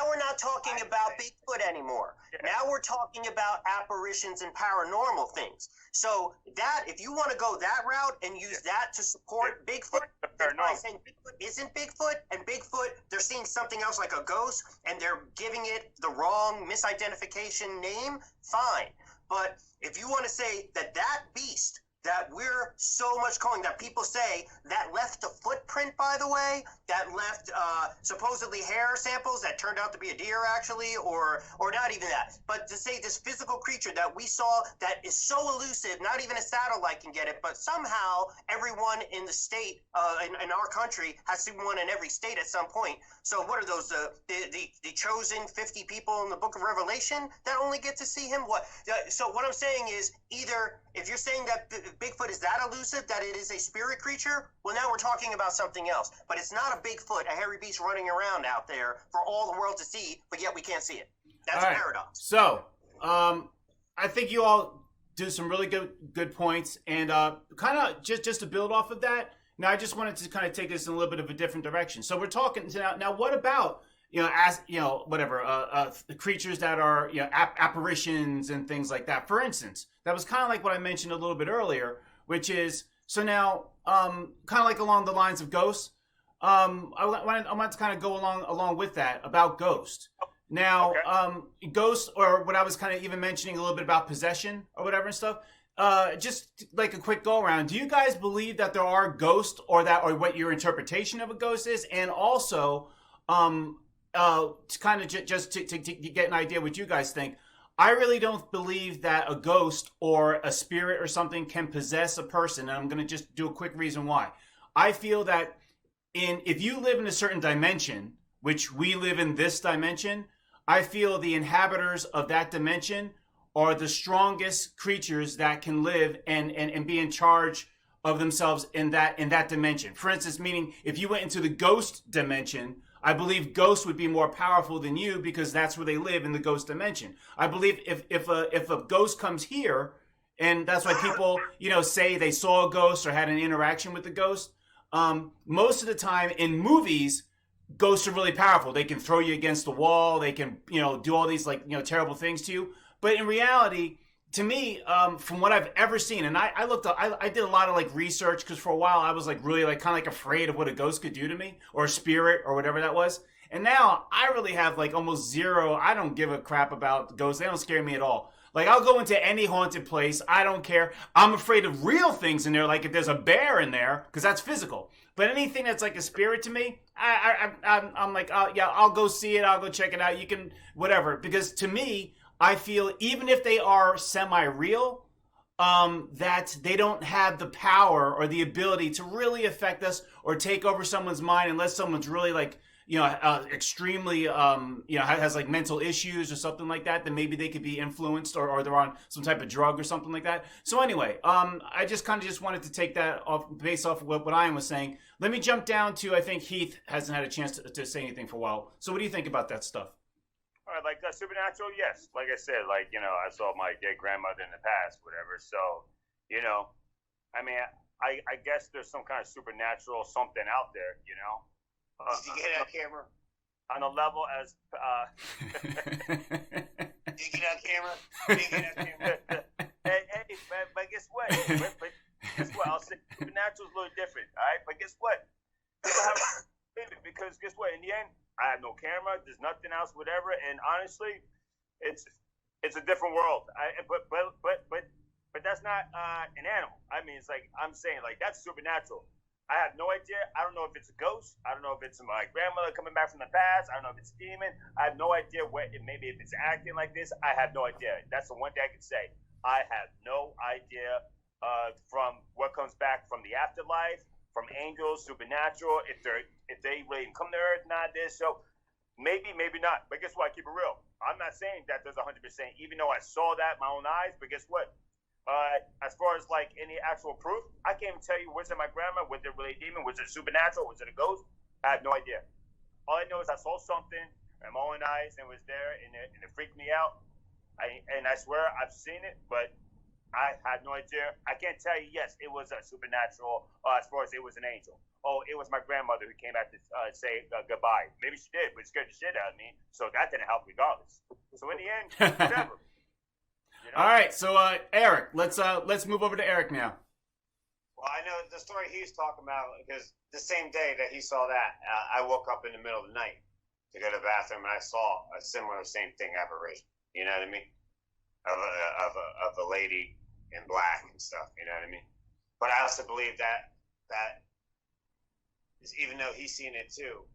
we're not talking about Bigfoot anymore. Now we're talking about apparitions and paranormal things. So that, if you want to go that route and use that to support Bigfoot, then by saying Bigfoot isn't Bigfoot, and Bigfoot, they're seeing something else like a ghost, and they're giving it the wrong misidentification name, fine. But if you want to say that beast that we're so much calling, that people say that left a footprint, by the way, that left supposedly hair samples that turned out to be a deer, actually, or not even that, but to say this physical creature that we saw that is so elusive, not even a satellite can get it, but somehow everyone in the state, in our country, has seen one in every state at some point. So what are those, the chosen 50 people in the book of Revelation that only get to see him? What? So what I'm saying is, either if you're saying that Bigfoot is that elusive, that it is a spirit creature, well, now we're talking about something else. But it's not a Bigfoot, a hairy beast running around out there for all the world to see, but yet we can't see it. That's a paradox. So, I think you all do some really good points, and kind of just to build off of that. Now, I just wanted to kind of take this in a little bit of a different direction. So we're talking now. What about the creatures that are apparitions and things like that? For instance, that was kind of like what I mentioned a little bit earlier, which is so now kind of like along the lines of ghosts. I want to kind of go along with that about ghosts. Now, ghosts, or what I was kind of even mentioning a little bit about possession or whatever and stuff. Just like a quick go around. Do you guys believe that there are ghosts, or what your interpretation of a ghost is? And also, to kind of just to get an idea what you guys think. I really don't believe that a ghost or a spirit or something can possess a person. And I'm going to just do a quick reason why. I feel that if you live in a certain dimension, which we live in this dimension, I feel the inhabitants of that dimension are the strongest creatures that can live and be in charge of themselves in that dimension. For instance, meaning if you went into the ghost dimension, I believe ghosts would be more powerful than you because that's where they live, in the ghost dimension. I believe if a ghost comes here, and that's why people say they saw a ghost or had an interaction with the ghost. Most of the time in movies, ghosts are really powerful. They can throw you against the wall. They can do all these terrible things to you. But in reality, to me, from what I've ever seen, and I looked up, I did a lot of research, because for a while I was really kind of afraid of what a ghost could do to me, or a spirit, or whatever that was. And now I really have almost zero. I don't give a crap about ghosts. They don't scare me at all. I'll go into any haunted place. I don't care. I'm afraid of real things in there, like if there's a bear in there, because that's physical. But anything that's like a spirit to me, I'm like, yeah, I'll go see it. I'll go check it out. You can, whatever. Because to me, I feel even if they are semi-real, that they don't have the power or the ability to really affect us or take over someone's mind, unless someone's really extremely, has mental issues or something like that. Then maybe they could be influenced, or they're on some type of drug or something like that. So anyway, I just wanted to take that off, based off of what Ian was saying. Let me jump down to, I think Heath hasn't had a chance to say anything for a while. So what do you think about that stuff? All right, supernatural, yes. Like I said, I saw my dead grandmother in the past, whatever. So, I mean, I guess there's some kind of supernatural something out there, Did you get that camera? On a level as... Did you get that camera? Did you get that camera? hey, but guess what? But guess what? I'll say supernatural is a little different, all right? But guess what? Because guess what? In the end, I have no camera. There's nothing else, whatever. And honestly, it's a different world. But that's not an animal. I mean, it's I'm saying that's supernatural. I have no idea. I don't know if it's a ghost. I don't know if it's my grandmother coming back from the past. I don't know if it's a demon. I have no idea maybe if it's acting like this. I have no idea. That's the one thing I can say. I have no idea from what comes back from the afterlife, from angels, supernatural, if they really come to earth, not this. So maybe not. But guess what? I keep it real. I'm not saying that there's 100%, even though I saw that in my own eyes. But guess what? As far as any actual proof, I can't even tell you, was it my grandma? Was it really a demon? Was it supernatural? Was it a ghost? I have no idea. All I know is I saw something in my own eyes and it was there, and it freaked me out. And I swear I've seen it, but I had no idea. I can't tell you, yes, it was a supernatural, as far as it was an angel. Oh, it was my grandmother who came back to say goodbye. Maybe she did, but it scared the shit out of me. So that didn't help regardless. So in the end, whatever. All right, so Eric, let's move over to Eric now. Well, I know the story he's talking about, because the same day that he saw that, I woke up in the middle of the night to go to the bathroom, and I saw a similar same thing apparition. You know what I mean? Of a lady in black and stuff. You know what I mean? But I also believe that is, even though he's seen it too,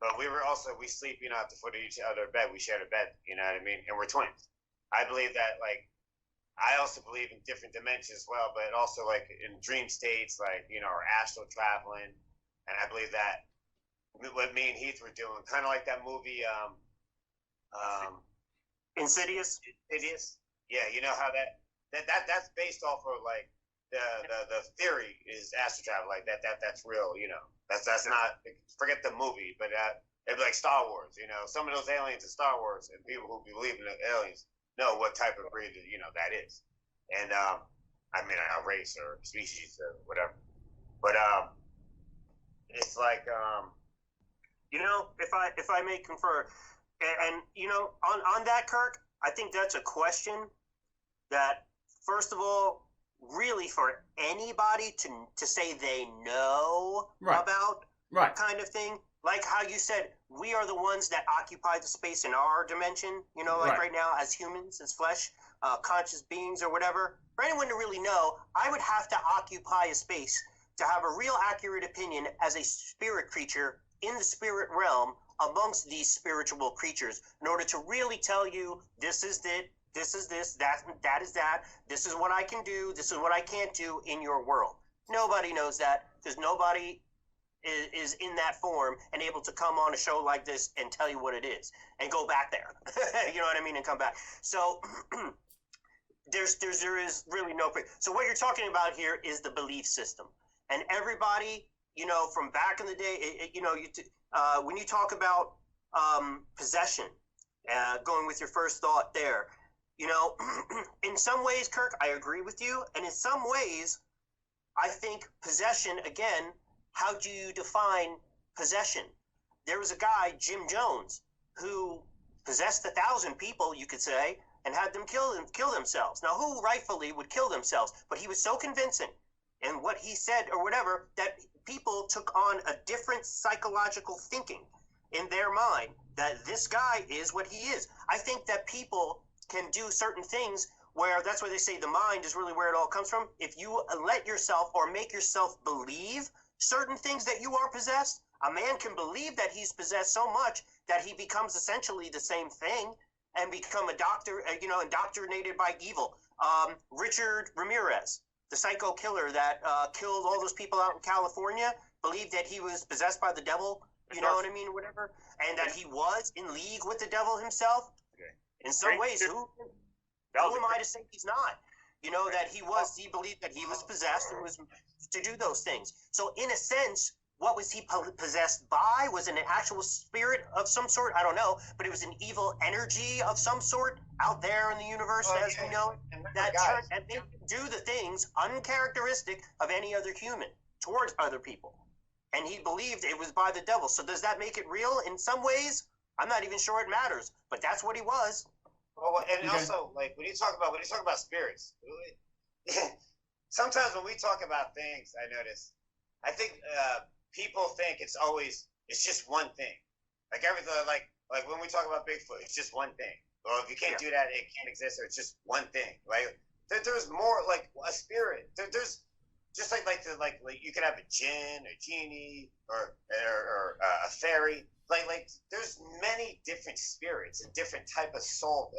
but we sleep, at the foot of each other's bed. We share a bed, you know what I mean? And we're twins. I believe that, like, I also believe in different dimensions as well, but also like in dream states, like, or astral traveling. And I believe that what me and Heath were doing, kind of like that movie, Insidious. Insidious. Yeah, you know how that's based off of like the theory is astral travel, like that's real. That's not, forget the movie, but it'd be like Star Wars. Some of those aliens in Star Wars and people who believe in the aliens know what type of breed that is, and I mean a race or species or whatever. But it's like if I may confer, and on that, Kirk, I think that's a question that, first of all, really for anybody to say they know about kind of thing, like how you said, we are the ones that occupy the space in our dimension, right now as humans, as flesh, conscious beings or whatever. For anyone to really know, I would have to occupy a space to have a real accurate opinion as a spirit creature in the spirit realm amongst these spiritual creatures in order to really tell you this is it, this is this, that is that, this is what I can do, this is what I can't do in your world. Nobody knows that because nobody is in that form and able to come on a show like this and tell you what it is and go back there. You know what I mean? And come back. So there is really no... So what you're talking about here is the belief system. And everybody, from back in the day, when you talk about possession, going with your first thought there, in some ways, Kirk, I agree with you. And in some ways, I think possession, again, how do you define possession? There was a guy, Jim Jones, who possessed 1,000 people, you could say, and had them kill themselves. Now, who rightfully would kill themselves? But he was so convincing in what he said or whatever that people took on a different psychological thinking in their mind that this guy is what he is. I think that people can do certain things where that's why they say the mind is really where it all comes from. If you let yourself or make yourself believe certain things that you are possessed, a man can believe that he's possessed so much that he becomes essentially the same thing and become a doctor, indoctrinated by evil. Richard Ramirez, the psycho killer that killed all those people out in California, believed that he was possessed by the devil, you know what I mean, whatever, and that he was in league with the devil himself. Okay. In some ways, who am I to say he's not? That he believed that he was possessed and was to do those things. So in a sense, what was he possessed by? Was it an actual spirit of some sort? I don't know, but it was an evil energy of some sort out there in the universe, as we know, that turned and made him do the things uncharacteristic of any other human towards other people. And he believed it was by the devil. So does that make it real? In some ways, I'm not even sure it matters, but that's what he was. Well, and also, like when you talk about spirits, sometimes when we talk about things, I think people think it's just one thing. Like everything, like when we talk about Bigfoot, it's just one thing. Well, if you can't do that, it can't exist, or it's just one thing. Like there's more, like a spirit. There's just like you could have a jinn, a genie, or a fairy. Like there's many different spirits and different type of soul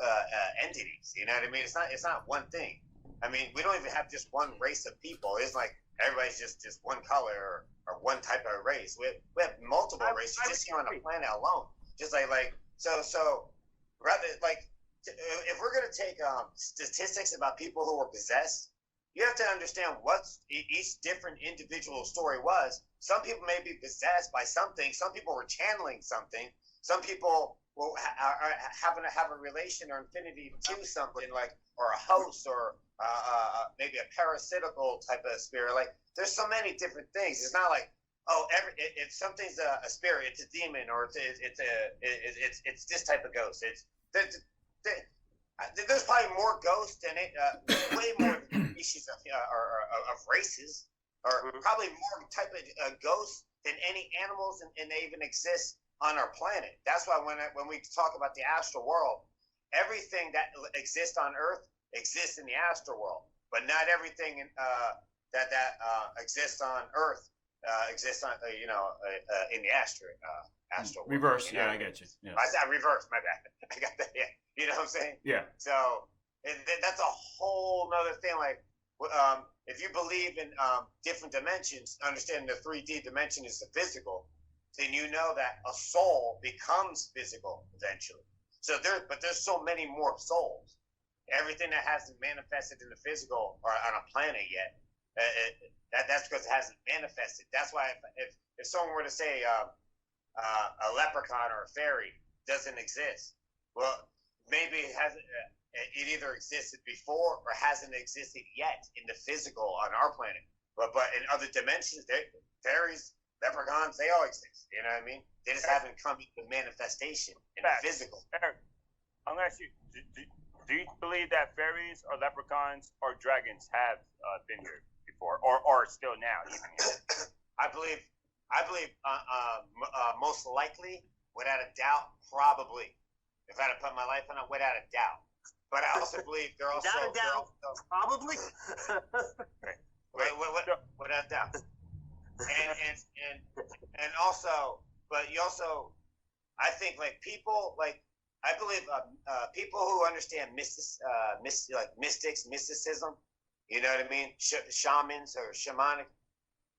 entities. You know what I mean? It's not one thing. I mean, we don't even have just one race of people. It's like everybody's just one color or one type of race. We have multiple races just here on the planet alone. Just so rather like if we're gonna take statistics about people who were possessed, you have to understand what each different individual story was. Some people may be possessed by something. Some people were channeling something. Some people will have a relation or affinity to something, like, or a host, or maybe a parasitical type of spirit. Like, there's so many different things. It's not like, if something's a spirit, it's a demon, or it's this type of ghost. There's probably more ghosts than way more species of races, or probably more type of ghosts than any animals, and they even exist on our planet. That's why when we talk about the astral world, everything that exists on Earth exists in the astral world, but not everything that exists on Earth exists on in the astral world. Reverse. Yeah, I get you. Yeah. I reversed. My bad. I got that. Yeah. You know what I'm saying? Yeah. So that's a whole nother thing. Like, if you believe in different dimensions, understanding the 3D dimension is the physical, then you know that a soul becomes physical eventually. So there's so many more souls. Everything that hasn't manifested in the physical or on a planet yet, that's because it hasn't manifested. That's why if someone were to say a leprechaun or a fairy doesn't exist, well, maybe it hasn't. It either existed before or hasn't existed yet in the physical on our planet. But in other dimensions, fairies, leprechauns, they all exist. You know what I mean? They just haven't come into manifestation in the physical. Eric, I'm going to ask you, do you believe that fairies or leprechauns or dragons have been here before or still now? Even here? I believe most likely, without a doubt, probably. If I had to put my life on it, without a doubt. But I also believe they're also... Without a doubt, probably. Without a doubt. And also, but you also, I think people, I believe people who understand mystics, mysticism, you know what I mean? Shamans or shamanic,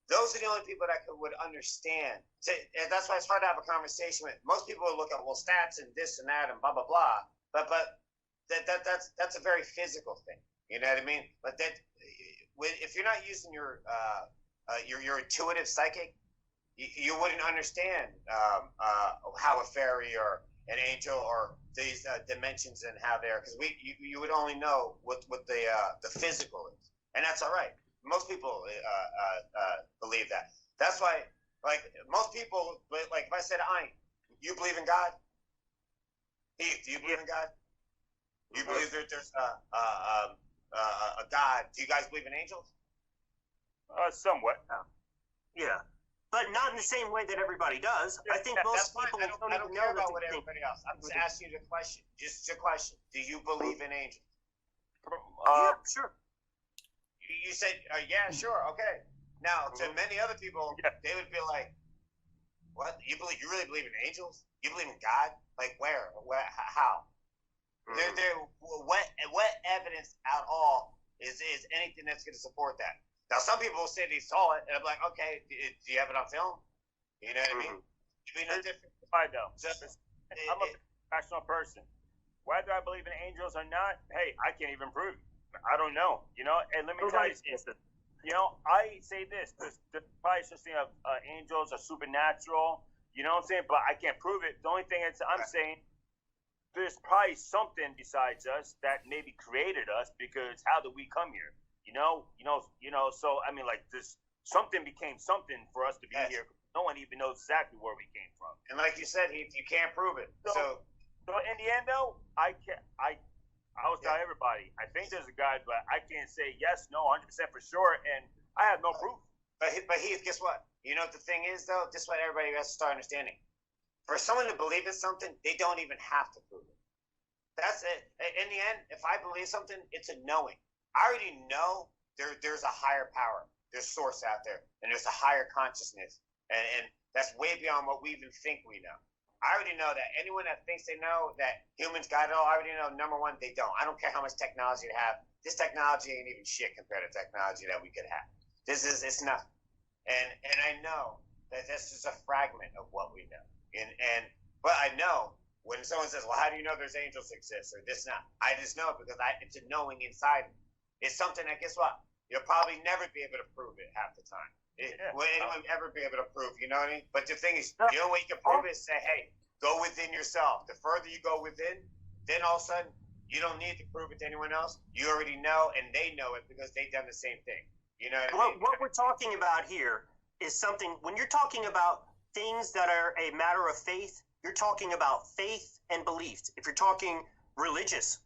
those are the only people that would understand. And that's why it's hard to have a conversation with. Most people would look at, stats and this and that and blah, blah, blah. But that's a very physical thing. You know what I mean? But if you're not using your intuitive psychic, you wouldn't understand how a fairy or an angel or these dimensions and how they're, because you would only know what the physical is, and that's all right. Most people believe that. That's why, most people, if I said, you believe in God? Heath, do you believe in God? You believe that there's a God? Do you guys believe in angels? Somewhat. Yeah, but not in the same way that everybody does. I think most people I don't care about what everybody else. I'm just asking you the question. Just a question. Do you believe in angels? Yeah, sure. You said, yeah, sure, okay. Now, to many other people, they would be like, "What? You really believe in angels? You believe in God? Like where? How? What evidence at all is anything that's going to support that?" Now, some people will say they saw it, and I'm like, okay, do you have it on film? You know what I mean? You mean no different? I know. I'm a rational person. Whether I believe in angels or not, hey, I can't even prove it. I don't know, and let me tell you something. I say this, the probably such thing of angels are supernatural, you know what I'm saying? But I can't prove it. The only thing I'm saying, there's probably something besides us that maybe created us, because how did we come here? So I mean, this something became something for us to be here. No one even knows exactly where we came from. And like you said, you can't prove it. So in the end, though, I always tell everybody, I think there's a God, but I can't say yes, no, 100% for sure, and I have no proof. But Heath, guess what? You know what the thing is, though? This is what everybody has to start understanding. For someone to believe in something, they don't even have to prove it. That's it. In the end, if I believe something, it's a knowing. I already know there's a higher power. There's source out there, and there's a higher consciousness, and that's way beyond what we even think we know. I already know that anyone that thinks they know that humans got it all, I already know, number one, they don't. I don't care how much technology they have. This technology ain't even shit compared to technology that we could have. It's nothing. And I know that this is a fragment of what we know. But I know when someone says, well, how do you know there's angels exist or this and that? I just know it because it's a knowing inside me. It's something that, guess what? You'll probably never be able to prove it half the time. Will anyone ever be able to prove, you know what I mean? But the thing is, the only way you can prove it is say, hey, go within yourself. The further you go within, then all of a sudden, you don't need to prove it to anyone else. You already know, and they know it because they've done the same thing. You know what I mean? What we're talking about here is something, when you're talking about things that are a matter of faith, you're talking about faith and belief. If you're talking religious,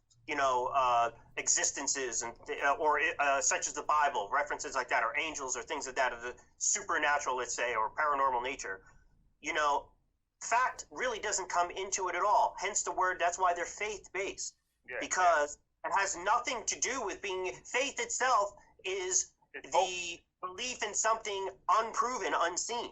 existences and or such as the Bible, references like that, or angels or things like that, of the supernatural, let's say, or paranormal nature, fact really doesn't come into it at all. Hence the word. That's why they're faith-based, because it has nothing to do with being. Faith itself is the belief in something unproven, unseen,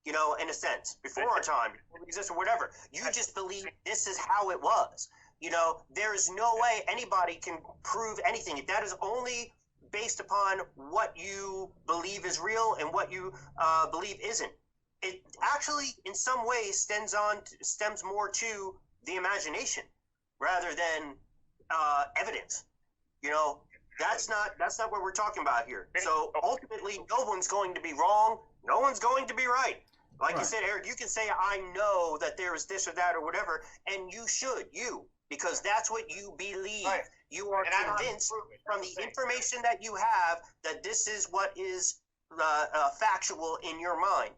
you know, in a sense, before our time, before we exist or whatever. You just believe this is how it was. You know, there is no way anybody can prove anything. If that is only based upon what you believe is real and what you believe isn't. It actually, in some ways, stems more to the imagination rather than evidence. You know, that's not what we're talking about here. So ultimately, no one's going to be wrong. No one's going to be right. Like you said, Eric, you can say, I know that there is this or that or whatever, and you should, because that's what you believe. Right. You are convinced from the information that you have that this is what is factual in your mind.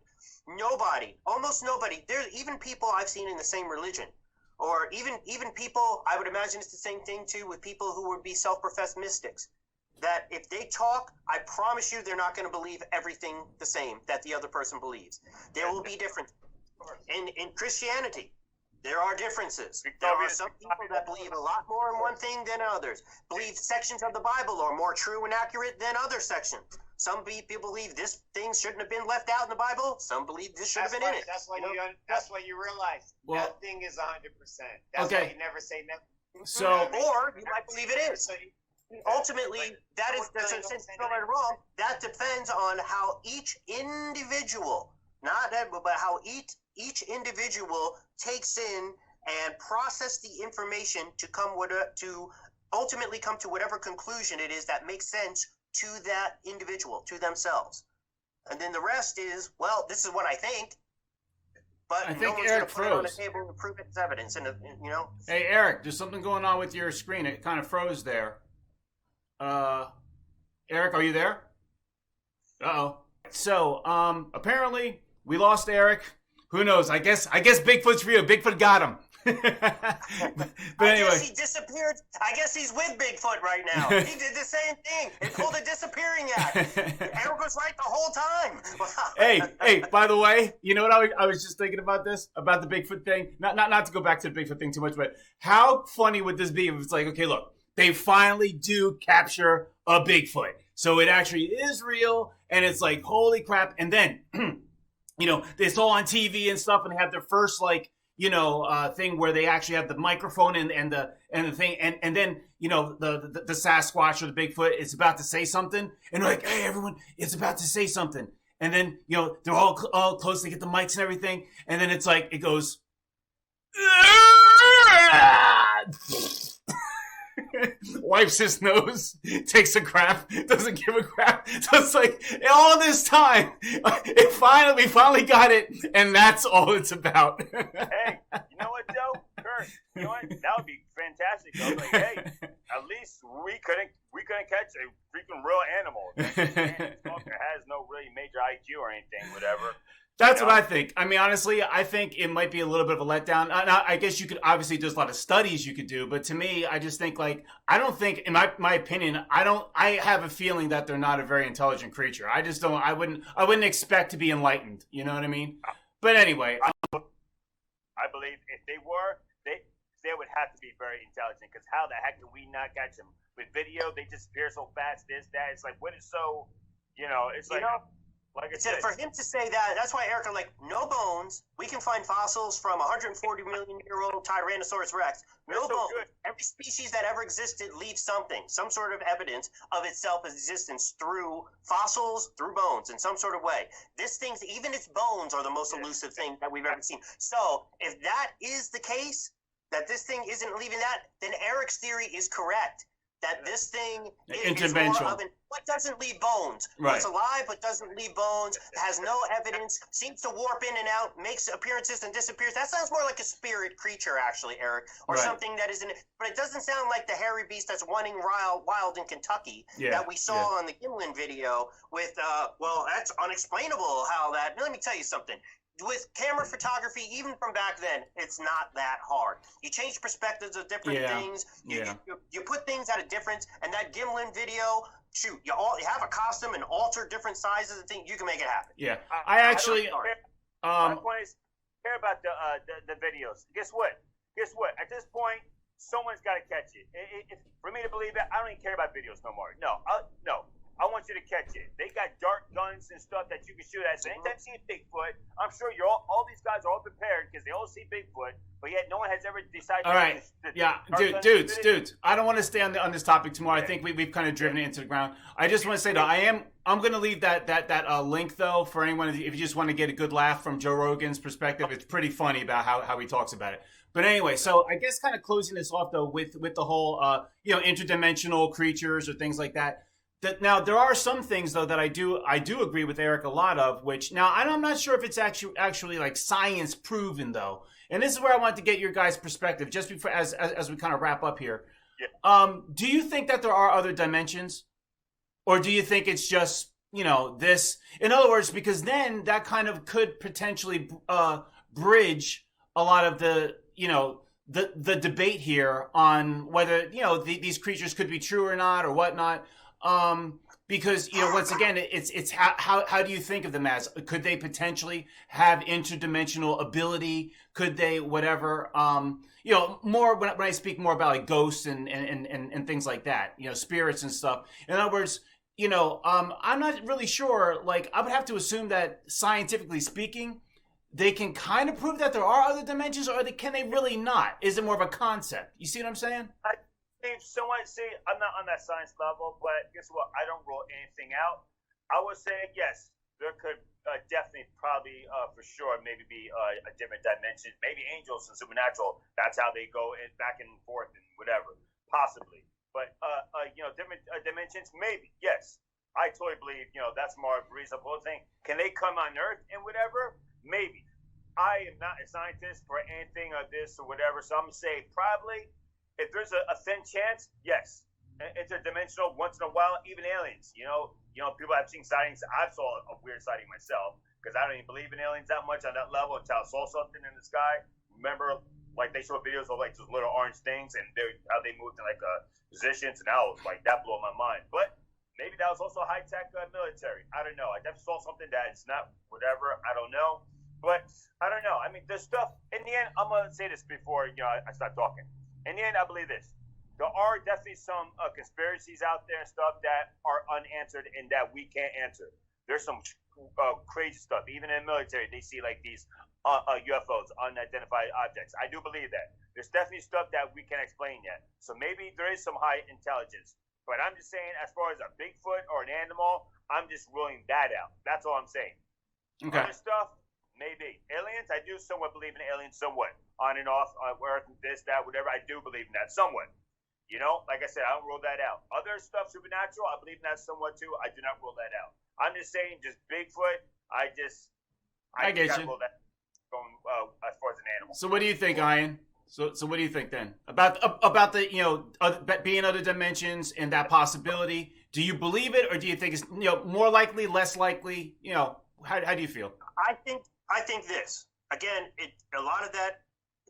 Nobody, almost nobody, there's even people I've seen in the same religion, or even people, I would imagine it's the same thing too with people who would be self-professed mystics, that if they talk, I promise you they're not going to believe everything the same that the other person believes. There will be differences. In Christianity, there are differences. There are some people that believe a lot more in one thing than others. Believe sections of the Bible are more true and accurate than other sections. Some people believe this thing shouldn't have been left out in the Bible. Some believe this should have been in it. That's why you realize that thing is 100%. That's why you never say never. So, or you might believe it is. Ultimately, that's right or wrong. That depends on how each individual, not that, but how each individual takes in and process the information to ultimately come to whatever conclusion it is that makes sense to that individual, to themselves. And then the rest is, well, this is what I think, but I think no one's Eric going to put it on the froze. table and prove it's evidence. And you know. Hey, Eric, there's something going on with your screen. It kind of froze there. Eric, are you there? Uh-oh. So, apparently we lost Eric. Who knows? I guess Bigfoot's real. Bigfoot got him. But anyway. I guess he disappeared. I guess he's with Bigfoot right now. He did the same thing. It's called a disappearing act. Eric was right the whole time. Hey, by the way, you know what I was just thinking about this? About the Bigfoot thing? Not to go back to the Bigfoot thing too much, but how funny would this be if it's like, okay, look, they finally do capture a Bigfoot. So it actually is real, and it's like, holy crap. And then, you know, it's all on TV and stuff, and they have their first, like, you know, thing where they actually have the microphone and the thing, and then, you know, the Sasquatch or the Bigfoot is about to say something, and they're like, hey, everyone, it's about to say something. And then, you know, they're all close, they get the mics and everything, and then it's like, it goes, wipes his nose, takes a crap, doesn't give a crap. So it's like, all this time, we finally got it, and that's all it's about. Hey, you know what, Joe? Kurt, you know what? That would be fantastic. I was like, hey, at least we couldn't catch a freaking real animal. This smoker has no really major IQ or anything, whatever. That's what I think. I mean, honestly, I think it might be a little bit of a letdown. Now, I guess you could obviously, there's a lot of studies you could do, but to me, I just think, like, I don't think, in my opinion, I have a feeling that they're not a very intelligent creature. I just don't, I wouldn't expect to be enlightened. You know what I mean? But anyway. I believe if they were, they would have to be very intelligent, because how the heck do we not catch them? With video, they disappear so fast, this, that. It's like, what is so, you know, it's like... Like I said, for him to say that, that's why Eric, I'm like, no bones. We can find fossils from 140 million year old Tyrannosaurus Rex. No bones. Good. Every species that ever existed leaves something, some sort of evidence of itself existence through fossils, through bones, in some sort of way. This thing, even its bones, are the most elusive thing that we've ever seen. So if that is the case, that this thing isn't leaving that, then Eric's theory is correct. That this thing is more of what doesn't leave bones. Right. What's alive but doesn't leave bones, has no evidence, seems to warp in and out, makes appearances and disappears. That sounds more like a spirit creature, actually, Eric, or something that isn't. But it doesn't sound like the hairy beast that's running wild in Kentucky that we saw on the Gimlin video with, well, that's unexplainable how that. Let me tell you something. With camera photography, even from back then, it's not that hard. You change perspectives of different things. You put things at a difference. And that Gimlin video, shoot, you have a costume and alter different sizes and things. You can make it happen. Yeah, I actually. My point is, care about the videos. Guess what? At this point, someone's got to catch it. For me to believe it, I don't even care about videos no more. No. I want want you to catch it. They got dart guns and stuff that you can shoot at. So anytime you see a Bigfoot, I'm sure all these guys are all prepared because they all see Bigfoot, but yet no one has ever decided. All right, dudes. I don't want to stay on this topic tomorrow. I think we've kind of driven it into the ground. I just want to say though, I'm going to leave that link though for anyone if you just want to get a good laugh from Joe Rogan's perspective. It's pretty funny about how he talks about it. But anyway, so I guess kind of closing this off though with the whole interdimensional creatures or things like that. Now there are some things though that I do agree with Eric a lot of, which now I'm not sure if it's actually like science proven though. And this is where I want to get your guys' perspective just before as we kind of wrap up here. Yeah. Do you think that there are other dimensions, or do you think it's just this? In other words, because then that kind of could potentially bridge a lot of the the debate here on whether these creatures could be true or not or whatnot. Because once again, it's how do you think of them as? Could they potentially have interdimensional ability? Could they whatever? More when I speak more about like ghosts and things like that. Spirits and stuff. In other words, I'm not really sure. Like I would have to assume that scientifically speaking, they can kind of prove that there are other dimensions, or can they really not? Is it more of a concept? You see what I'm saying? I'm not on that science level, but guess what? I don't rule anything out. I would say yes, there could definitely, probably, for sure, maybe be a different dimension. Maybe angels and supernatural. That's how they go back and forth and whatever, possibly. But different dimensions, maybe yes. I totally believe that's more of a reasonable thing. Can they come on Earth and whatever? Maybe. I am not a scientist for anything of this or whatever, so I'm gonna say probably. If there's a thin chance, yes. Interdimensional, once in a while, even aliens. People have seen sightings. I saw a weird sighting myself because I don't even believe in aliens that much on that level until I saw something in the sky. Remember, like they show videos of like those little orange things and how they moved in like positions, and I was like, that blew my mind. But maybe that was also high tech military. I don't know. I definitely saw something that's not whatever. I don't know. But I don't know. I mean, there's stuff. In the end, I'm gonna say this before I start talking. In the end, I believe this. There are definitely some conspiracies out there and stuff that are unanswered and that we can't answer. There's some crazy stuff. Even in the military, they see like these UFOs, unidentified objects. I do believe that. There's definitely stuff that we can't explain yet. So maybe there is some high intelligence. But I'm just saying, as far as a Bigfoot or an animal, I'm just ruling that out. That's all I'm saying. Okay. Other stuff, maybe. Aliens, I do somewhat believe in aliens somewhat. On and off, Earth, this, that, whatever, I do believe in that somewhat. Like I said, I don't rule that out. Other stuff, supernatural, I believe in that somewhat too. I do not rule that out. I'm just saying, just Bigfoot, I get you. Rule that going as far as an animal. So what do you think, Ian? So what do you think then about the being other dimensions and that possibility? Do you believe it, or do you think it's more likely, less likely? How do you feel? I think this again. A lot of that.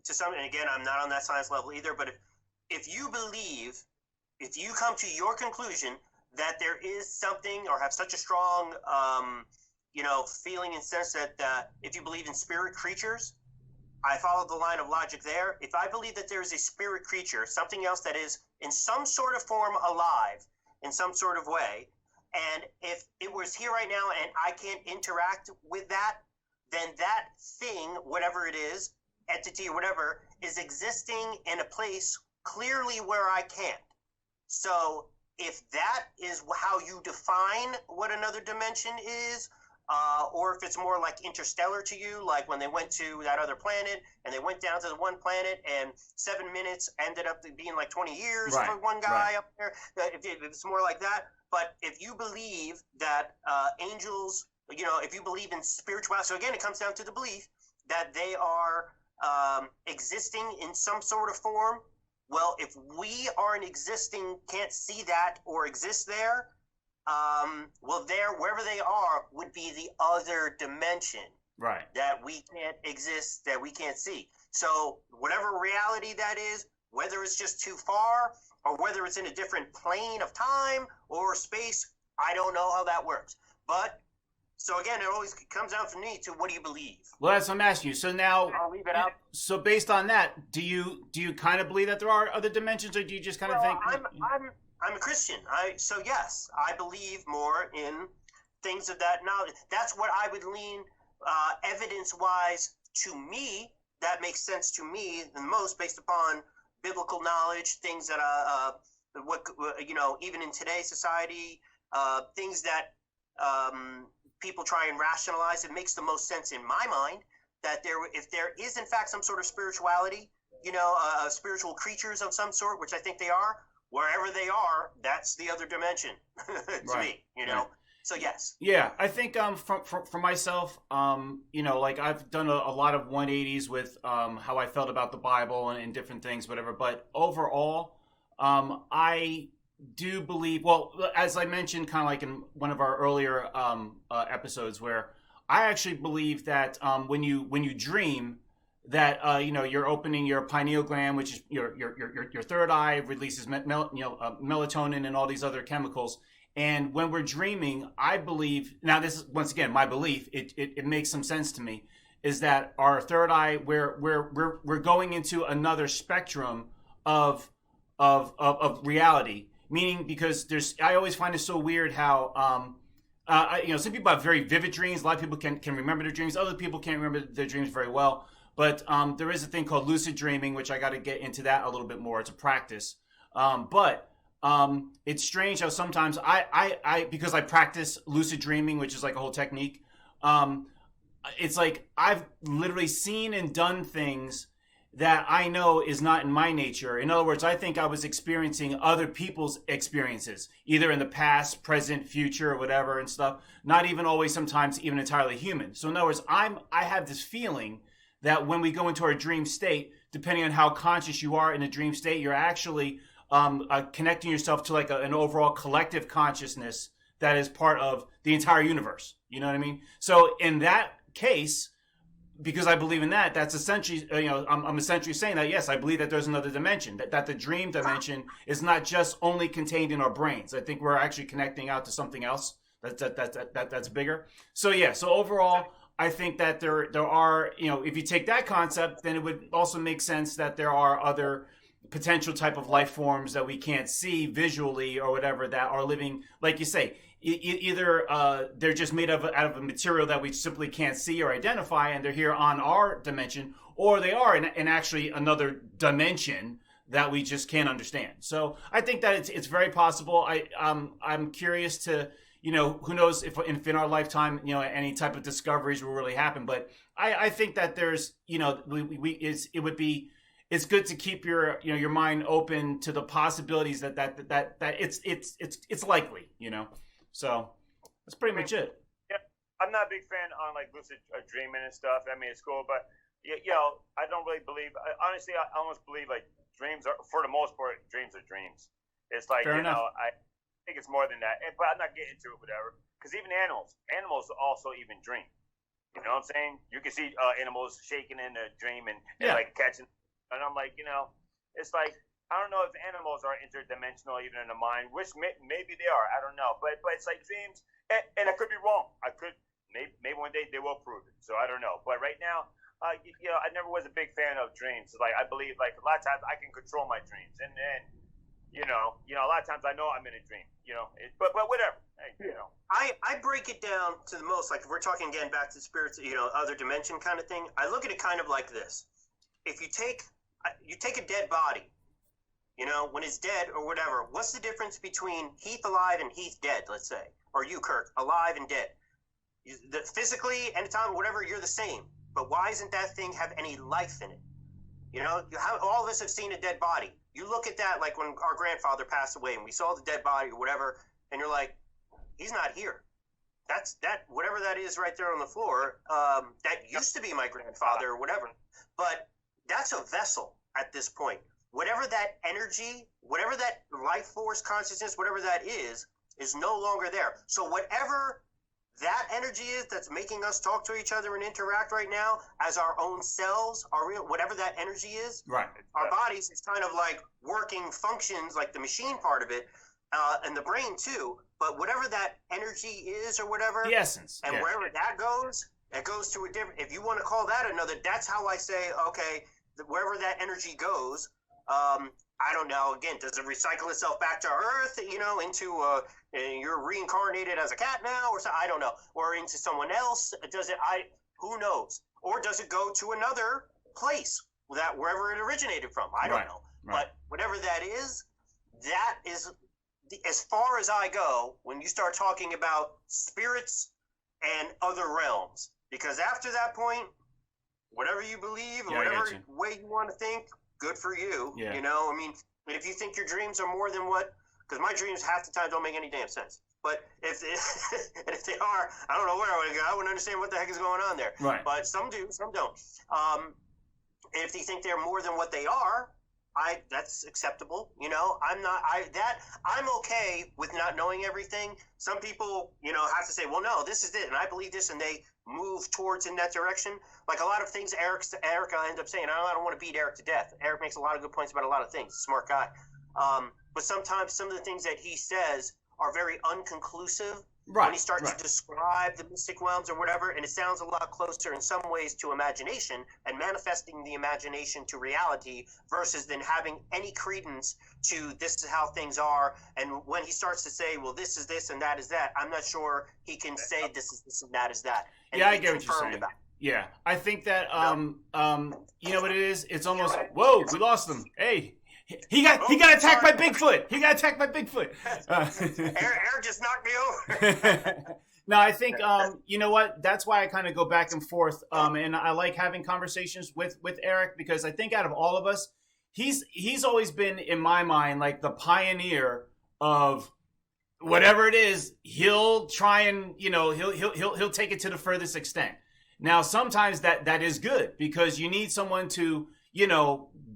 To some, and again, I'm not on that science level either, but if you come to your conclusion that there is something or have such a strong, feeling and sense that if you believe in spirit creatures, I follow the line of logic there. If I believe that there is a spirit creature, something else that is in some sort of form alive in some sort of way, and if it was here right now and I can't interact with that, then that thing, whatever it is, entity or whatever, is existing in a place clearly where I can't. So if that is how you define what another dimension is, or if it's more like interstellar to you, like when they went to that other planet and they went down to the one planet and 7 minutes ended up being like 20 years for one guy up there, if it's more like that. But if you believe that angels, if you believe in spirituality, so again, it comes down to the belief that they are existing in some sort of form. Well, if we aren't existing, can't see that or exist there, wherever they are would be the other dimension. Right. That we can't exist, that we can't see. So whatever reality that is, whether it's just too far or whether it's in a different plane of time or space, I don't know how that works. But so again, it always comes down for me to what do you believe? Well, that's what I'm asking you. So now, I'll leave it out. So based on that, do you kind of believe that there are other dimensions, or do you just kind of think? I'm a Christian. So yes, I believe more in things of that knowledge. That's what I would lean evidence-wise to me. That makes sense to me the most based upon biblical knowledge, things that even in today's society, things that people try and rationalize. It makes the most sense in my mind that if there is in fact some sort of spirituality, spiritual creatures of some sort, which I think they are, wherever they are, that's the other dimension to me, Right. So yes. Yeah, I think for myself, like I've done a lot of 180s with how I felt about the Bible and different things, whatever. But overall, I do believe, well, as I mentioned, kind of like in one of our earlier episodes, where I actually believe that when you dream, that you're opening your pineal gland, which is your third eye, releases melatonin and all these other chemicals. And when we're dreaming, I believe, now this is once again my belief, it makes some sense to me, is that our third eye, we're going into another spectrum of reality. Meaning, because I always find it so weird how some people have very vivid dreams. A lot of people can remember their dreams. Other people can't remember their dreams very well. But there is a thing called lucid dreaming, which I got to get into that a little bit more. It's a practice. But it's strange how sometimes I because I practice lucid dreaming, which is like a whole technique. It's like I've literally seen and done things that I know is not in my nature. In other words, I think I was experiencing other people's experiences, either in the past, present, future, or whatever and stuff. Not even always, sometimes even entirely human. So in other words, I have this feeling that when we go into our dream state, depending on how conscious you are in a dream state, you're actually connecting yourself to like an overall collective consciousness that is part of the entire universe. You know what I mean? So in that case, because I believe in that, that's essentially, I'm essentially saying that, yes, I believe that there's another dimension, that the dream dimension is not just only contained in our brains. I think we're actually connecting out to something else that's bigger. So yeah, so overall, I think that there are, if you take that concept, then it would also make sense that there are other potential type of life forms that we can't see visually or whatever that are living, like you say, either they're just made out of a material that we simply can't see or identify, and they're here on our dimension, or they are in actually another dimension that we just can't understand. So I think that it's very possible. I'm curious to, who knows if in our lifetime, any type of discoveries will really happen. But I think that there's, it's good to keep your mind open to the possibilities that it's likely, So that's pretty much it. Yeah, I'm not a big fan on like lucid dreaming and stuff. I mean, it's cool, but I don't really believe. Honestly, I almost believe like dreams are, for the most part, dreams are dreams. It's like Fair enough. I think it's more than that. But I'm not getting into it, whatever. Because even animals also even dream. You know what I'm saying? You can see animals shaking in a dream and like catching. And I'm like, it's like, I don't know if animals are interdimensional even in the mind, which maybe they are. I don't know. But it's like dreams, and I could be wrong. Maybe one day they will prove it. So I don't know. But right now, I never was a big fan of dreams. Like I believe, like a lot of times I can control my dreams, and then, a lot of times I know I'm in a dream. But whatever. I break it down to the most. Like if we're talking again back to spirits, other dimension kind of thing. I look at it kind of like this: if you take a dead body. When it's dead or whatever, what's the difference between Heath alive and Heath dead, let's say? Or you, Kirk, alive and dead? Physically, anatomically, whatever, you're the same. But why doesn't that thing have any life in it? All of us have seen a dead body. You look at that like when our grandfather passed away and we saw the dead body or whatever, and you're like, he's not here. That's whatever that is right there on the floor. That used to be my grandfather or whatever. But that's a vessel at this point. Whatever that energy, whatever that life force, consciousness, whatever that is no longer there. So whatever that energy is that's making us talk to each other and interact right now as our own selves, whatever that energy is, right. Our bodies, it's kind of like working functions, like the machine part of it, and the brain too. But whatever that energy is or whatever, the essence, and wherever that goes, it goes to a different, if you want to call that another, that's how I say, okay, wherever that energy goes, I don't know. Again, does it recycle itself back to Earth? Into you're reincarnated as a cat now, or so, I don't know, or into someone else? Does it? Who knows? Or does it go to another place wherever it originated from? I don't know. Right. But whatever that is as far as I go when you start talking about spirits and other realms. Because after that point, whatever you believe or whatever way you want to think, good for you. Yeah. I mean, if you think your dreams are more than what, because my dreams half the time don't make any damn sense. But if they are, I don't know where I would go. I wouldn't understand what the heck is going on there. Right. But some do, some don't. If they think they're more than what they are, that's acceptable. I'm okay with not knowing everything. Some people, have to say, well, no, this is it, and I believe this, and they move towards in that direction. Like a lot of things Eric ends up saying. I don't want to beat Eric to death. Eric makes a lot of good points about a lot of things. Smart guy. But sometimes some of the things that he says are very unconclusive. Right. When he starts to describe the mystic realms or whatever, and it sounds a lot closer in some ways to imagination and manifesting the imagination to reality versus than having any credence to this is how things are. And when he starts to say, well, this is this and that is that, I'm not sure he can say this is this and that is that. And I get what you're saying. Yeah, I think that you know what it is? It's almost whoa, we lost him. Hey. He got attacked by Bigfoot. Eric just knocked me over. No, I think you know what? That's why I kind of go back and forth, and I like having conversations with Eric because I think out of all of us, he's always been in my mind like the pioneer of whatever it is. He'll try and he'll take it to the furthest extent. Now, sometimes that is good because you need someone to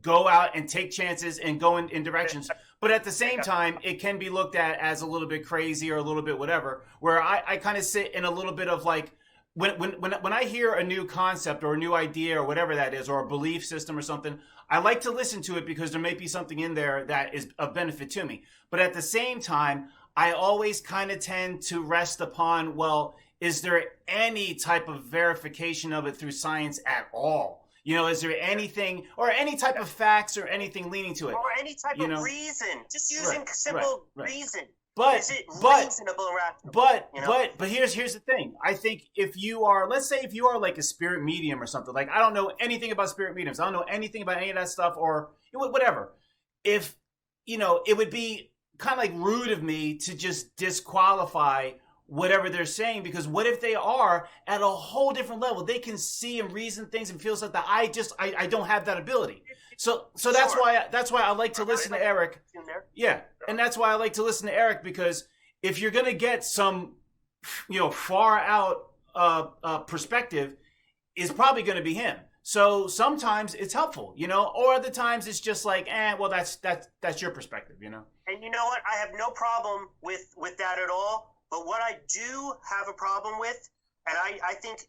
go out and take chances and go in directions. But at the same time, it can be looked at as a little bit crazy or a little bit whatever, where I kind of sit in a little bit of like, when I hear a new concept or a new idea or whatever that is, or a belief system or something, I like to listen to it because there may be something in there that is of benefit to me. But at the same time, I always kind of tend to rest upon, well, is there any type of verification of it through science at all? Is there anything or any type of facts or anything leaning to it? Or any type of reason. Just using simple reason. But is it reasonable and rational? But here's the thing. I think if you are, let's say if you are like a spirit medium or something, like I don't know anything about spirit mediums. I don't know anything about any of that stuff or whatever. If, it would be kind of like rude of me to just disqualify whatever they're saying, because what if they are at a whole different level? They can see and reason things and feel something that I don't have that ability. So that's why I like to listen to Eric. Yeah, and that's why I like to listen to Eric, because if you're gonna get some, far out perspective, is probably gonna be him. So sometimes it's helpful, or other times it's just like, well, that's your perspective, And you know what? I have no problem with that at all. But what I do have a problem with, and I think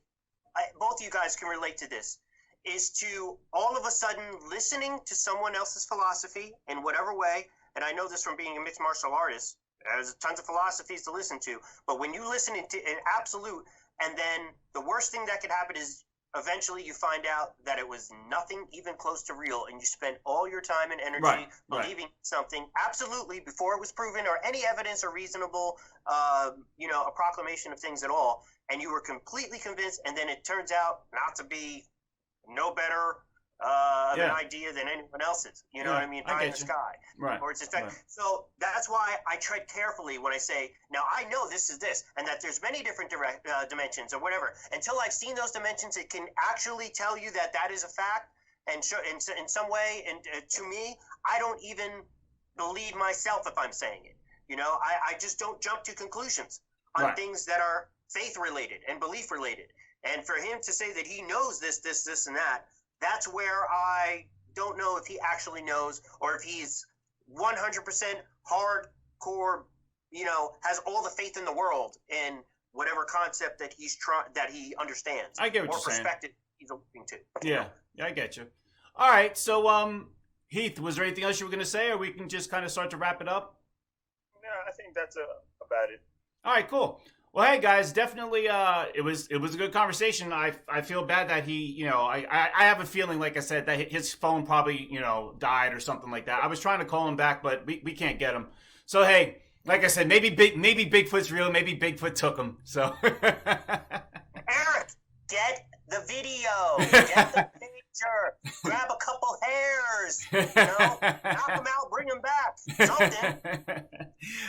both of you guys can relate to this, is to all of a sudden listening to someone else's philosophy in whatever way, and I know this from being a mixed martial artist, there's tons of philosophies to listen to, but when you listen to an absolute, and then the worst thing that could happen is eventually you find out that it was nothing even close to real, and you spent all your time and energy believing something absolutely before it was proven or any evidence or reasonable, a proclamation of things at all, and you were completely convinced, and then it turns out not to be no better of an idea than anyone else's. You know what I mean? Pie in the sky. Right. Or it's just So that's why I tread carefully when I say, now I know this is this, and that there's many different dimensions or whatever. Until I've seen those dimensions, it can actually tell you that is a fact. And show, in some way, and to me, I don't even believe myself if I'm saying it. I just don't jump to conclusions on things that are faith related and belief related. And for him to say that he knows this, and that, that's where I don't know if he actually knows or if he's 100% hardcore, has all the faith in the world in whatever concept that that he understands. I get what you're saying. Or perspective he's looking to. Yeah, I get you. All right, so Heath, was there anything else you were going to say, or we can just kind of start to wrap it up? No, I think that's about it. All right, cool. Well, hey guys, definitely. It was a good conversation. I feel bad that he, I have a feeling, like I said, that his phone probably, died or something like that. I was trying to call him back, but we can't get him. So hey, like I said, maybe Bigfoot's real. Maybe Bigfoot took him. So Eric, get the video, get the picture, grab a couple hairs, knock them out, bring them back, something.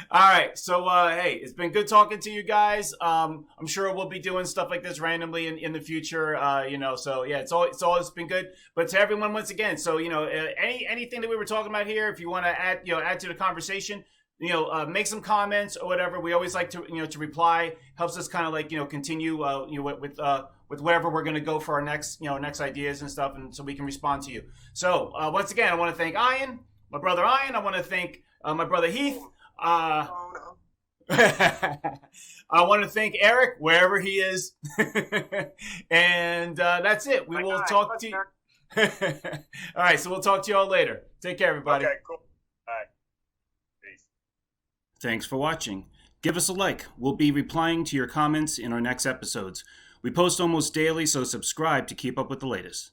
All right, so hey, it's been good talking to you guys. I'm sure we'll be doing stuff like this randomly in the future. So yeah, it's always been good. But to everyone, once again, so anything that we were talking about here, if you want to add to the conversation, make some comments or whatever. We always like to to reply. Helps us kind of like continue with whatever we're going to go for our next ideas and stuff, and so we can respond to you. So once again, I want to thank Ian, my brother Ian. I want to thank my brother Heath. I want to thank Eric wherever he is, and that's it. We will talk to you. All right, so we'll talk to you all later. Take care, everybody. Okay, cool. All right. Peace. Thanks for watching. Give us a like. We'll be replying to your comments in our next episodes. We post almost daily, so subscribe to keep up with the latest.